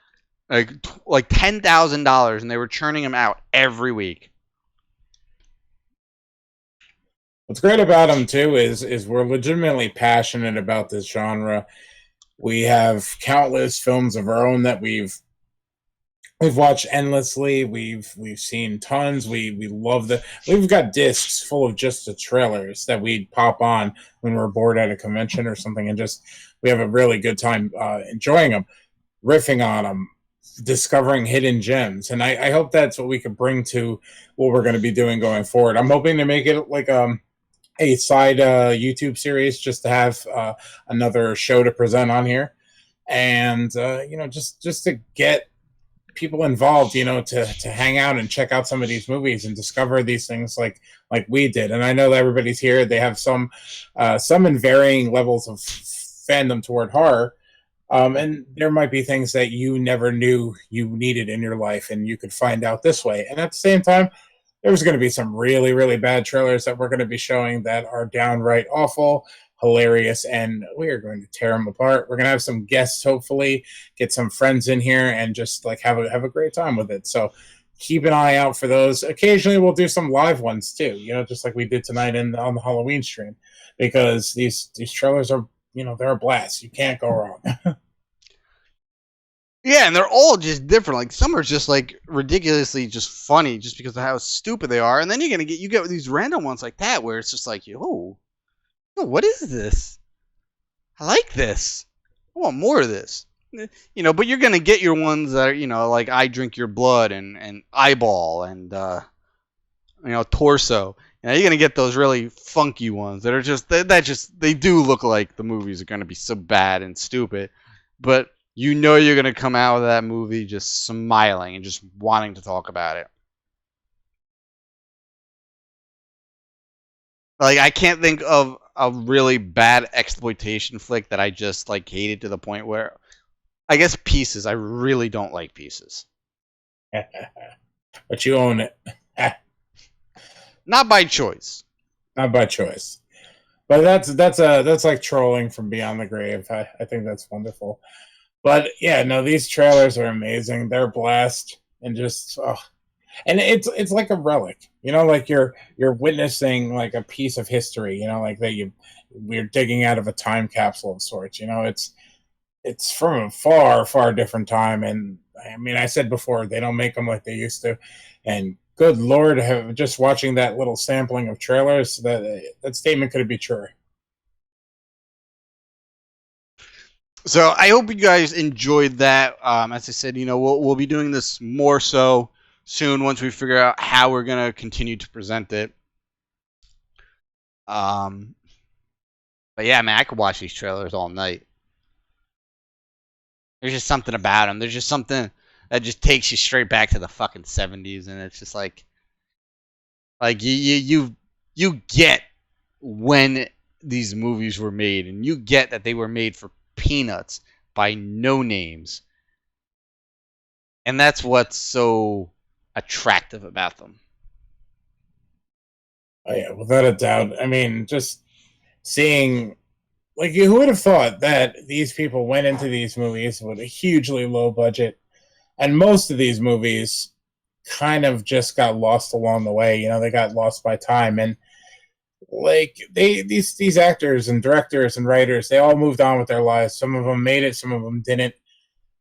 $10,000, and they were churning them out every week. What's great about them too is we're legitimately passionate about this genre. We have countless films of our own that we've watched endlessly. We've seen tons. We love we've got discs full of just the trailers that we pop on when we're bored at a convention or something, and just we have a really good time enjoying them, riffing on them, discovering hidden gems. And I hope that's what we could bring to what we're going to be doing going forward. I'm hoping to make it like a side YouTube series, just to have another show to present on here, and you know, just to get people involved, you know, to hang out and check out some of these movies and discover these things like we did. And I know that everybody's here, they have some in varying levels of fandom toward horror, and there might be things that you never knew you needed in your life, and you could find out this way. And at the same time, there's going to be some really, really bad trailers that we're going to be showing that are downright awful, hilarious, and we are going to tear them apart. We're going to have some guests, hopefully, get some friends in here, and just like have a great time with it. So keep an eye out for those. Occasionally, we'll do some live ones too, you know, just like we did tonight on the Halloween stream, because these trailers are, you know, they're a blast. You can't go wrong. Yeah, and they're all just different. Like some are just like ridiculously just funny, just because of how stupid they are. And then you get these random ones like that where it's just like, yo, what is this? I like this. I want more of this. You know, but you're gonna get your ones that are, you know, like I Drink Your Blood and Eyeball and you know, Torso. You know, you're gonna get those really funky ones that are just they do look like the movies are gonna be so bad and stupid, but you know you're going to come out of that movie just smiling and just wanting to talk about it. Like, I can't think of a really bad exploitation flick that I just, like, hated to the point where... I guess Pieces. I really don't like Pieces. But you own it. Not by choice. Not by choice. But that's like trolling from beyond the grave. I think that's wonderful. But yeah, no, these trailers are amazing. They're a blast, and just and it's like a relic, you know, like you're witnessing like a piece of history, you know, like we're digging out of a time capsule of sorts. You know, it's from a far different time, and I mean, I said before, they don't make them like they used to, and good Lord, just watching that little sampling of trailers, that statement couldn't be truer. So I hope you guys enjoyed that. As I said, you know, we'll be doing this more so soon once we figure out how we're gonna continue to present it. But yeah, man, I could watch these trailers all night. There's just something about them. There's just something that just takes you straight back to the fucking 70s, and it's just like you get when these movies were made, and you get that they were made for peanuts by no names, and that's what's so attractive about them. Oh yeah, without a doubt. I mean, just seeing, like, who would have thought that these people went into these movies with a hugely low budget, and most of these movies kind of just got lost along the way. You know, they got lost by time, and like these actors and directors and writers, they all moved on with their lives. Some of them made it, some of them didn't,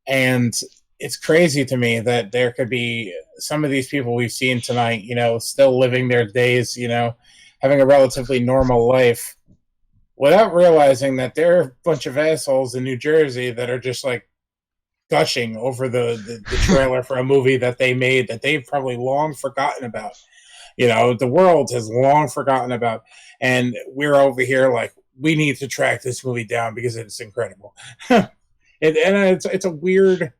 and it's crazy to me that there could be some of these people we've seen tonight, you know, still living their days, you know, having a relatively normal life, without realizing that they're a bunch of assholes in New Jersey that are just like gushing over the trailer for a movie that they made that they've probably long forgotten about. You know, the world has long forgotten about, and we're over here like, we need to track this movie down because it's incredible. It's a weird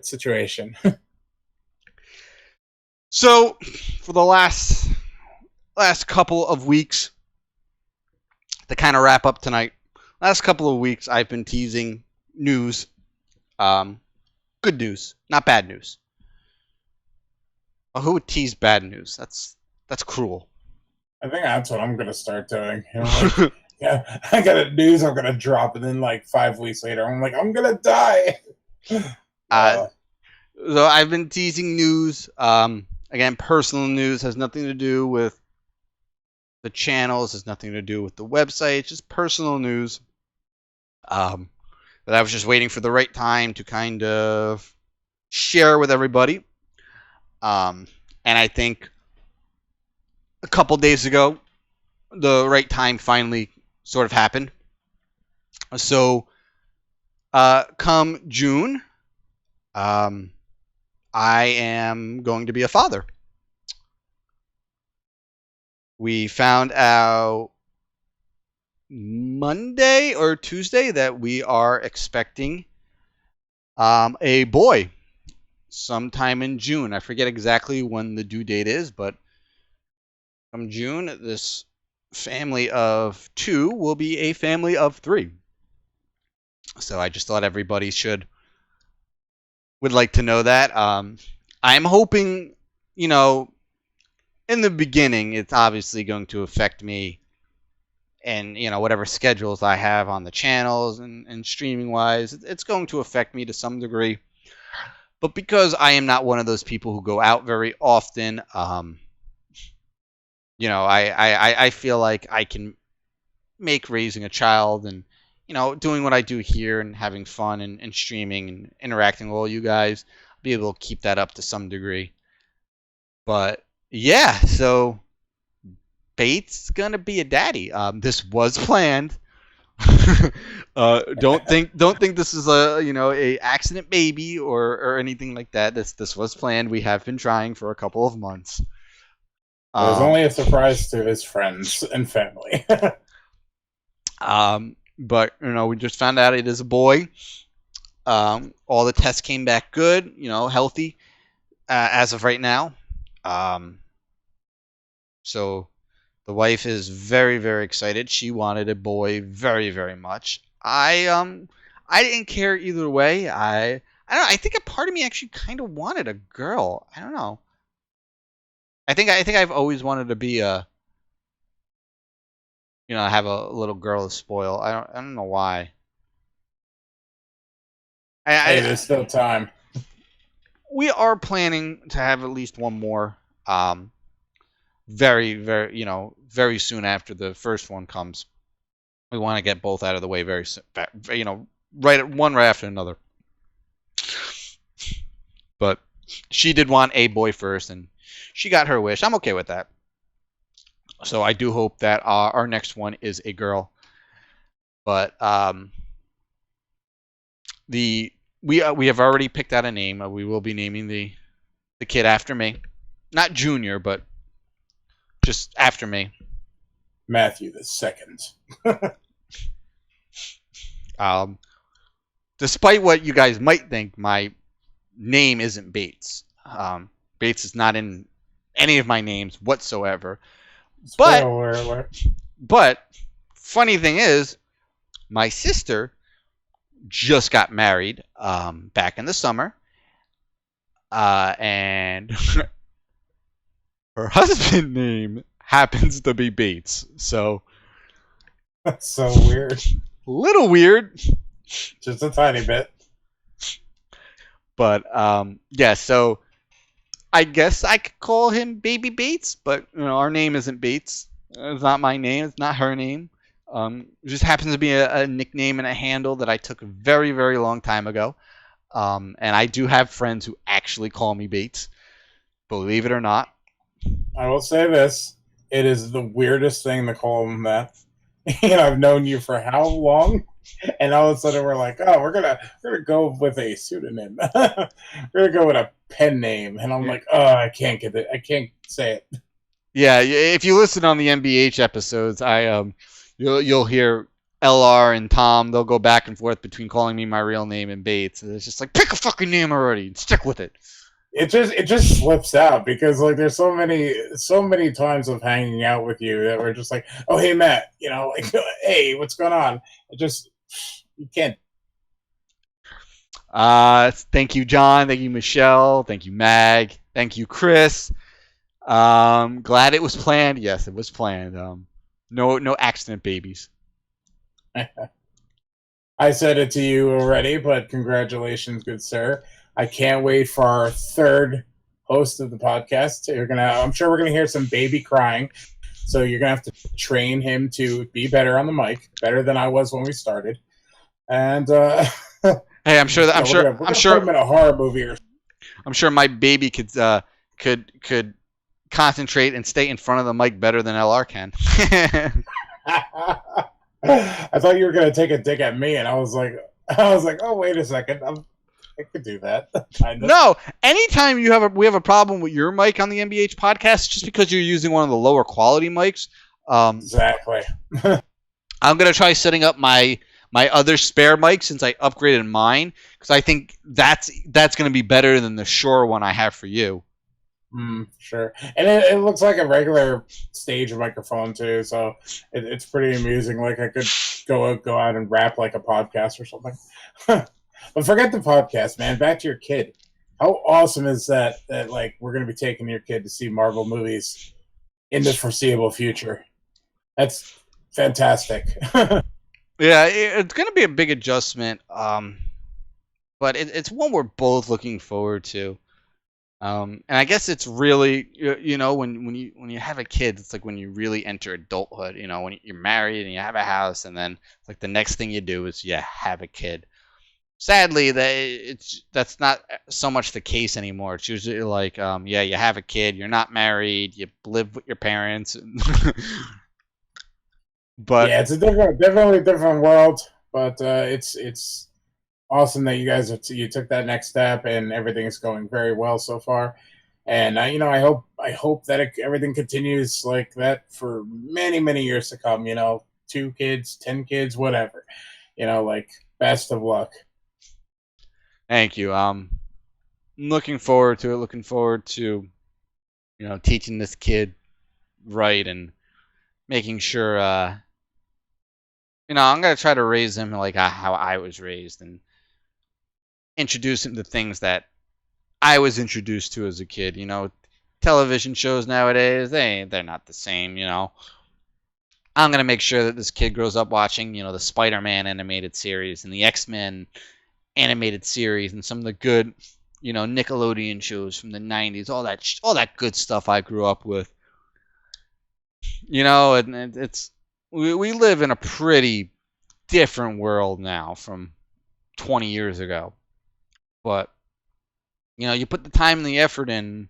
situation. So, for the last couple of weeks, to kind of wrap up tonight, last couple of weeks I've been teasing news, good news, not bad news. Well, who would tease bad news? That's cruel. I think that's what I'm gonna start doing. You know, like, yeah, I got a news I'm gonna drop, and then like 5 weeks later, I'm like, I'm gonna die. So I've been teasing news. Again, personal news, has nothing to do with the channels, has nothing to do with the website. It's just personal news. But I was just waiting for the right time to kind of share with everybody. And I think a couple days ago, the right time finally sort of happened. So, come June, I am going to be a father. We found out Monday or Tuesday that we are expecting a boy sometime in June. I forget exactly when the due date is, but come June, this family of 2 will be a family of 3. So I just thought everybody would like to know that. I'm hoping, you know, in the beginning, it's obviously going to affect me and, you know, whatever schedules I have on the channels and streaming wise, it's going to affect me to some degree. But because I am not one of those people who go out very often, you know, I feel like I can make raising a child and, you know, doing what I do here and having fun and streaming and interacting with all you guys, be able to keep that up to some degree. But yeah, so Bates gonna be a daddy. This was planned. Don't think this is a accident baby or anything like that. This was planned. We have been trying for a couple of months. It was only a surprise to his friends and family. But you know, we just found out it is a boy. All the tests came back good. You know, healthy as of right now. So the wife is very, very excited. She wanted a boy very, very much. I didn't care either way. I don't know. I think a part of me actually kind of wanted a girl. I don't know. I think I've always wanted to be have a little girl to spoil. I don't know why. Hey, there's still time. We are planning to have at least one more. Very, very, very soon after the first one comes. We want to get both out of the way very soon. Right after another. But she did want a boy first, and she got her wish. I'm okay with that. So I do hope that our next one is a girl. But we have already picked out a name. We will be naming the kid after me, not Junior, but just after me. Matthew the second. despite what you guys might think, my name isn't Bates. Bates is not in any of my names whatsoever. But funny thing is, my sister just got married back in the summer, and her husband's name happens to be Bates. So that's so weird. Little weird. Just a tiny bit. But yeah, so I guess I could call him Baby Bates, but our name isn't Bates. It's not my name. It's not her name. It just happens to be a nickname and a handle that I took a very, very long time ago. And I do have friends who actually call me Bates, believe it or not. I will say this: it is the weirdest thing to call him that. I've known you for how long, and all of a sudden we're like, oh, we're gonna go with a pseudonym. We're gonna go with a pen name, and I'm like, oh, I can't get it. I can't say it. Yeah, if you listen on the MBH episodes, you'll hear LR and Tom. They'll go back and forth between calling me my real name and Bates. And it's just like, pick a fucking name already and stick with it. It just slips out because like there's so many times of hanging out with you that we're just like, oh hey Matt, like hey, what's going on? You can't. Thank you, John. Thank you, Michelle. Thank you, Mag. Thank you, Chris. Glad it was planned. Yes, it was planned. No accident babies. I said it to you already, but congratulations, good sir. I can't wait for our third host of the podcast. I'm sure we're gonna hear some baby crying. So you're gonna have to train him to be better on the mic, better than I was when we started. And hey, I'm sure we're gonna put him in a horror movie. I'm sure my baby could concentrate and stay in front of the mic better than LR can. I thought you were gonna take a dig at me, and I was like, oh wait a second, I could do that. No, anytime we have a problem with your mic on the MBH podcast, just because you're using one of the lower quality mics. Exactly. I'm gonna try setting up my other spare mic since I upgraded mine, because I think that's gonna be better than the Shure one I have for you. Sure, and it looks like a regular stage microphone too, so it's pretty amusing. Like I could go out and rap like a podcast or something. But forget the podcast, man. Back to your kid. How awesome is that like we're gonna be taking your kid to see Marvel movies in the foreseeable future? That's fantastic. Yeah, it's gonna be a big adjustment, but it's one we're both looking forward to. And I guess it's really, when you have a kid, it's like when you really enter adulthood. When you're married and you have a house, and then it's like the next thing you do is you have a kid. Sadly, that's not so much the case anymore. It's usually like, you have a kid, you're not married, you live with your parents. But yeah, it's a definitely different world. But it's awesome that you guys you took that next step, and everything is going very well so far. And I hope that everything continues like that for many, many years to come. 2 kids, 10 kids, whatever. Like best of luck. Thank you. I'm looking forward to it. Looking forward to, teaching this kid right and making sure, I'm going to try to raise him like how I was raised and introduce him to things that I was introduced to as a kid. Television shows nowadays, they're not the same, I'm going to make sure that this kid grows up watching, the Spider-Man animated series and the X-Men animated series and some of the good, Nickelodeon shows from the 90s, all that good stuff I grew up with. And it's we live in a pretty different world now from 20 years ago. But you put the time and the effort in,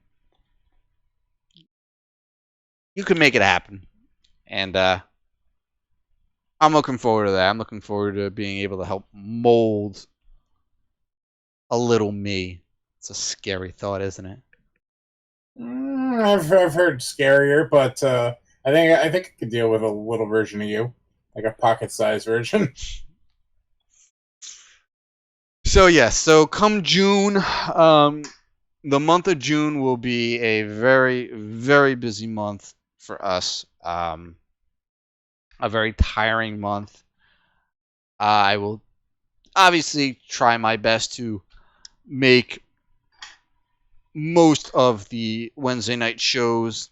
you can make it happen. And I'm looking forward to that. I'm looking forward to being able to help mold a little me. It's a scary thought, isn't it? I've heard scarier, but I think I could deal with a little version of you, like a pocket-sized version. So yes, so come June, the month of June will be a very, very busy month for us. A very tiring month. I will obviously try my best to make most of the Wednesday night shows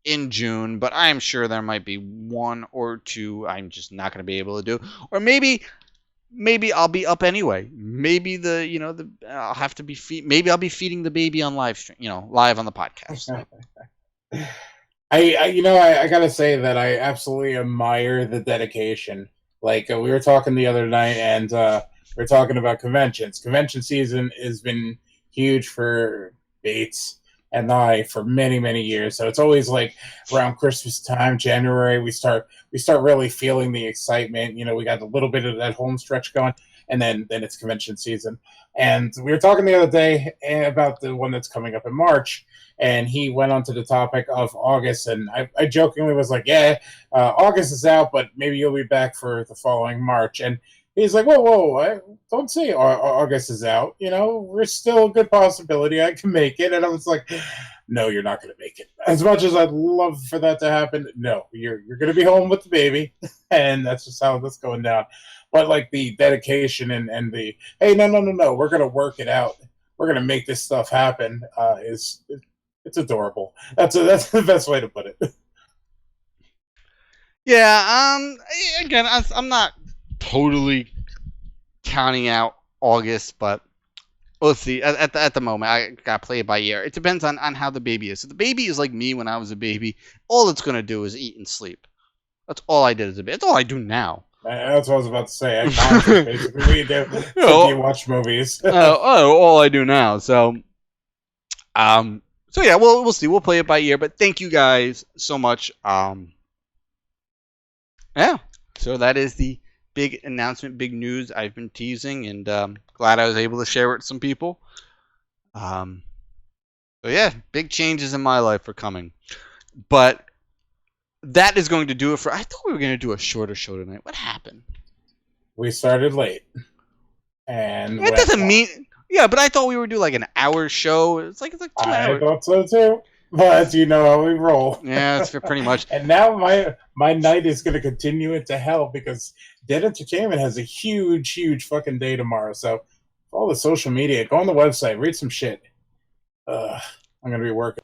in June, but I am sure there might be one or two I'm just not going to be able to do, or maybe I'll be up anyway. Maybe I'll have to be maybe I'll be feeding the baby on live stream, live on the podcast. I gotta say that I absolutely admire the dedication. Like we were talking the other night, and we were talking about conventions. Convention season has been huge for Bates and I for many, many years. So it's always like around Christmas time, January, we start really feeling the excitement. We got a little bit of that home stretch going, and then it's convention season. And we were talking the other day about the one that's coming up in March, and he went on to the topic of August, and I jokingly was like, August is out, but maybe you'll be back for the following March. And he's like, whoa, don't say August is out. There's still a good possibility I can make it. And I was like, no, you're not going to make it. As much as I'd love for that to happen, no, you're going to be home with the baby. And that's just how that's going down. But like the dedication and the, hey, no, we're going to work it out. We're going to make this stuff happen it's adorable. That's the best way to put it. Yeah, again, I'm not totally counting out August, but let's see. At the moment, I got to play it by ear. It depends on how the baby is. If the baby is like me when I was a baby, all it's going to do is eat and sleep. That's all I did as a baby. That's all I do now. That's what I was about to say. I can't basically we do. You watch movies. All I do now. So yeah, we'll see. We'll play it by ear. But thank you guys so much. Yeah. So that is the big announcement, big news I've been teasing, and glad I was able to share it with some people. So yeah, big changes in my life are coming. But that is going to do it for... I thought we were going to do a shorter show tonight. What happened? We started late. And it doesn't mean... Yeah, but I thought we would do like an hour show. It's like 2 hours. I thought so too. But you know how we roll. Yeah, that's pretty much. And now my night is going to continue into hell because Dead Entertainment has a huge fucking day tomorrow. So all the social media, go on the website, read some shit. I'm going to be working.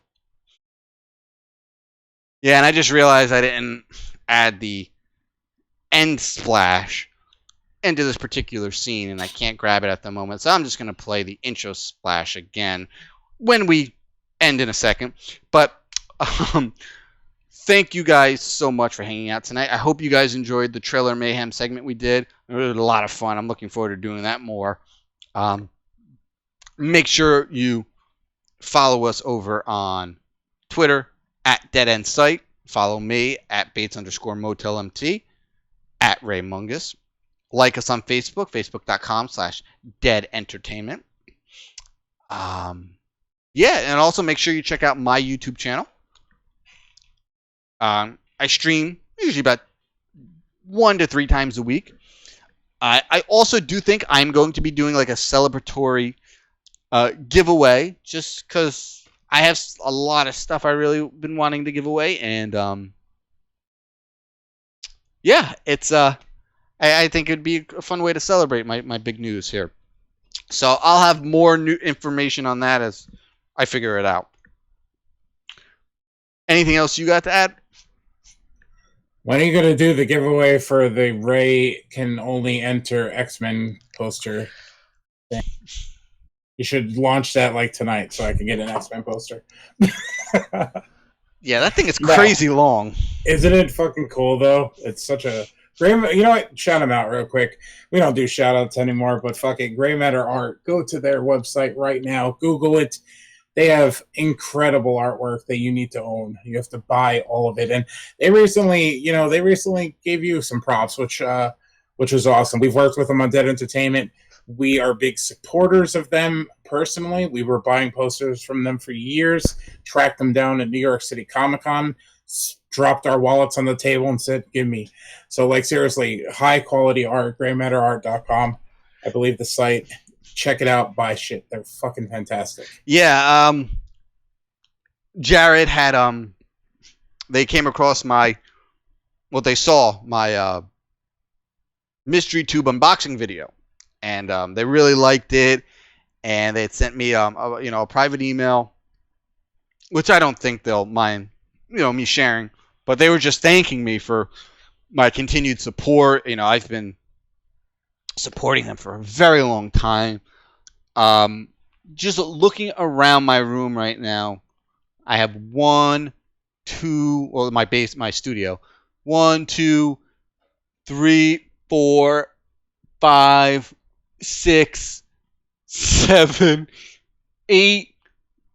Yeah, and I just realized I didn't add the end splash into this particular scene, and I can't grab it at the moment. So I'm just going to play the intro splash again when we end in a second. But thank you guys so much for hanging out tonight. I hope you guys enjoyed the Trailer Mayhem segment we did. It was a lot of fun. I'm looking forward to doing that more. Make sure you follow us over on Twitter at Dead End Site. Follow me at Bates_MotelMT, at Ray Mungus. Like us on Facebook, facebook.com/Dead Entertainment. Yeah, and also make sure you check out my YouTube channel. I stream usually about 1 to 3 times a week. I also do think I'm going to be doing like a celebratory giveaway, just because I have a lot of stuff I really been wanting to give away, and yeah, it's I think it'd be a fun way to celebrate my big news here. So I'll have more new information on that as I figure it out. Anything else you got to add? When are you going to do the giveaway for the Ray can only enter X-Men poster thing? You should launch that like tonight so I can get an X-Men poster. Yeah, that thing is crazy long. Isn't it fucking cool, though? It's such a... You know what? Shout them out real quick. We don't do shout-outs anymore, but fucking Gray Matter Art. Go to their website right now. Google it. They have incredible artwork that you need to own. You have to buy all of it. And they recently gave you some props, which was awesome. We've worked with them on Dead Entertainment. We are big supporters of them personally. We were buying posters from them for years, tracked them down at New York City Comic-Con, dropped our wallets on the table and said, give me. So, like, seriously, high-quality art, graymatterart.com, I believe the site. check it out. Buy shit. They're fucking fantastic. Yeah. Jared had they came across they saw my mystery tube unboxing video, and they really liked it, and they had sent me a private email, which I don't think they'll mind me sharing, but they were just thanking me for my continued support. I've been supporting them for a very long time. Just looking around my room right now, I have my studio. 1, 2, 3, 4, 5, 6, 7, 8,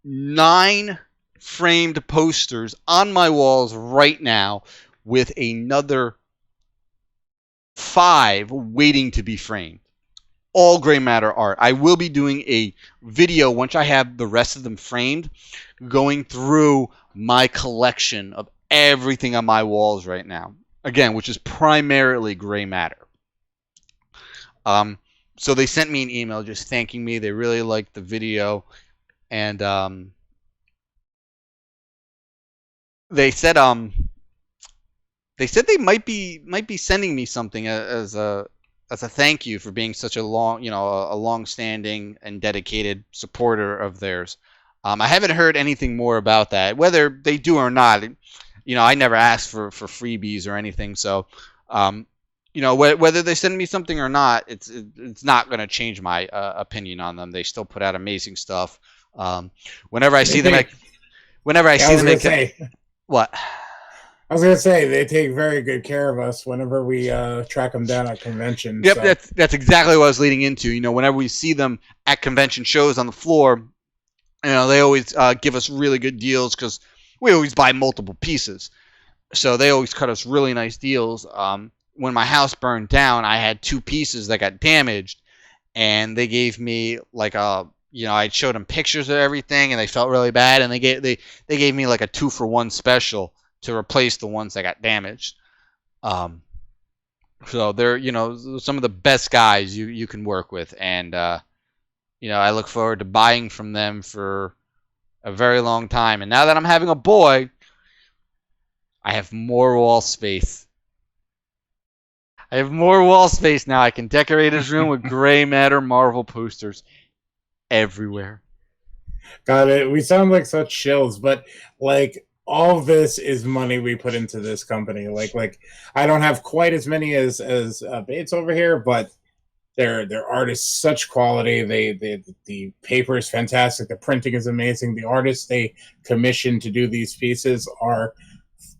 9 framed posters on my walls right now, with another 5 waiting to be framed. All gray matter art. I will be doing a video once I have the rest of them framed, going through my collection of everything on my walls right now. Again, which is primarily gray matter. So they sent me an email just thanking me. They really liked the video, and they said they might be sending me something as a thank you for being such a long-standing and dedicated supporter of theirs. I haven't heard anything more about that, whether they do or not. I never asked for freebies or anything, so whether they send me something or not, it's not going to change my opinion on them. They still put out amazing stuff. Whenever I see them, what? I was gonna say they take very good care of us whenever we track them down at conventions. Yep, so. that's exactly what I was leading into. Whenever we see them at convention shows on the floor, they always give us really good deals because we always buy multiple pieces. So they always cut us really nice deals. When my house burned down, I had 2 pieces that got damaged, and they gave me I showed them pictures of everything, and they felt really bad, and they gave me like a 2-for-1 special to replace the ones that got damaged. So they're some of the best guys you can work with, and I look forward to buying from them for a very long time. And now that I'm having a boy, I have more wall space. Now. I can decorate his room with gray matter Marvel posters everywhere. Got it. We sound like such shills, but all of this is money we put into this company. Like I don't have quite as many as Bates over here, but their art is such quality. The paper is fantastic. The printing is amazing. The artists they commission to do these pieces are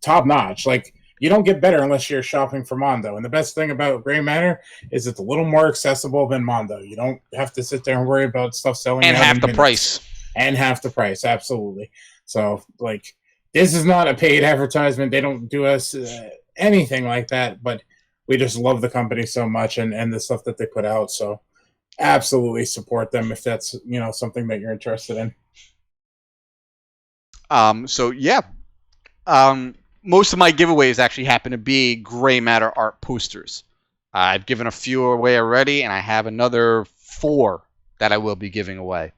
top notch. You don't get better unless you're shopping for Mondo. And the best thing about Gray Matter is it's a little more accessible than Mondo. You don't have to sit there and worry about stuff selling and out half in the minutes. price. And half the price, absolutely. So this is not a paid advertisement. They don't do us anything like that, but we just love the company so much and the stuff that they put out. So absolutely support them if that's something that you're interested in. Most of my giveaways actually happen to be gray matter art posters. I've given a few away already, and I have another 4 that I will be giving away.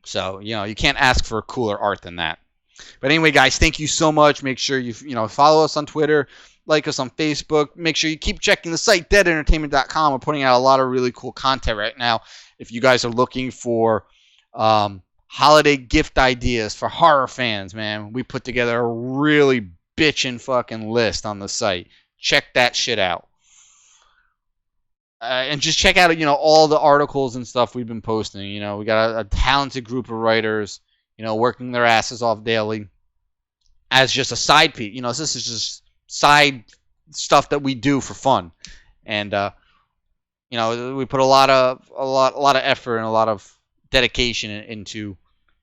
So you can't ask for cooler art than that. But anyway, guys, thank you so much. Make sure you follow us on Twitter, like us on Facebook. Make sure you keep checking the site, deadentertainment.com. We're putting out a lot of really cool content right now. If you guys are looking for holiday gift ideas for horror fans, man, we put together a really bitchin' fucking list on the site. Check that shit out. And just check out, all the articles and stuff we've been posting. We got a talented group of writers, working their asses off daily as just a side piece. This is just side stuff that we do for fun. And, we put a lot of effort and a lot of dedication into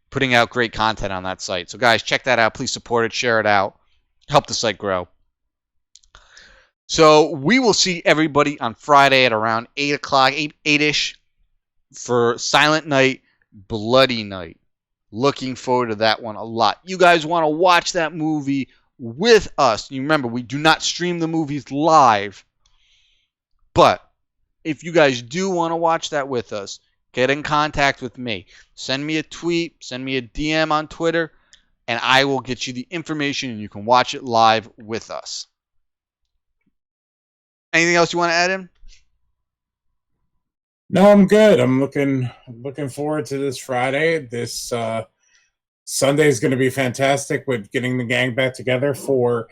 putting out great content on that site. So, guys, check that out. Please support it, share it out, help the site grow. So we will see everybody on Friday at around 8 o'clock, 8-ish, for Silent Night, Bloody Night. Looking forward to that one a lot. You guys want to watch that movie with us. You remember, we do not stream the movies live, but if you guys do want to watch that with us, get in contact with me. Send me a tweet, send me a DM on Twitter, and I will get you the information and you can watch it live with us. Anything else you want to add in? No, I'm good. I'm looking forward to this Friday. This Sunday is going to be fantastic with getting the gang back together for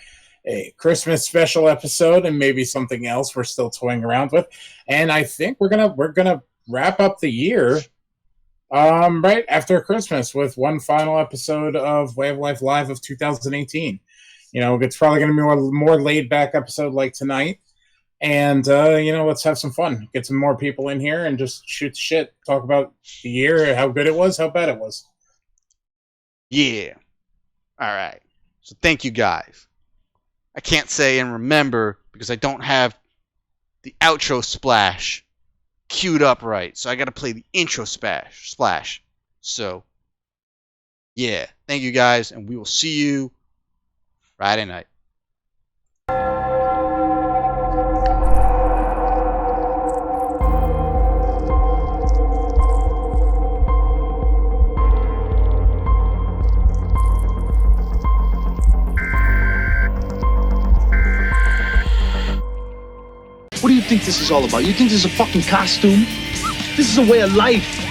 a Christmas special episode and maybe something else we're still toying around with. And I think we're gonna wrap up the year right after Christmas with one final episode of Way of Life Live of 2018. You know, it's probably going to be a more laid back episode like tonight. And, let's have some fun. Get some more people in here and just shoot shit. Talk about the year, how good it was, how bad it was. Yeah. All right. So thank you guys. I can't say and remember because I don't have the outro splash queued up right. So I got to play the intro splash. So, yeah. Thank you guys, and we will see you Friday night. What do you think this is all about? You think this is a fucking costume? This is a way of life.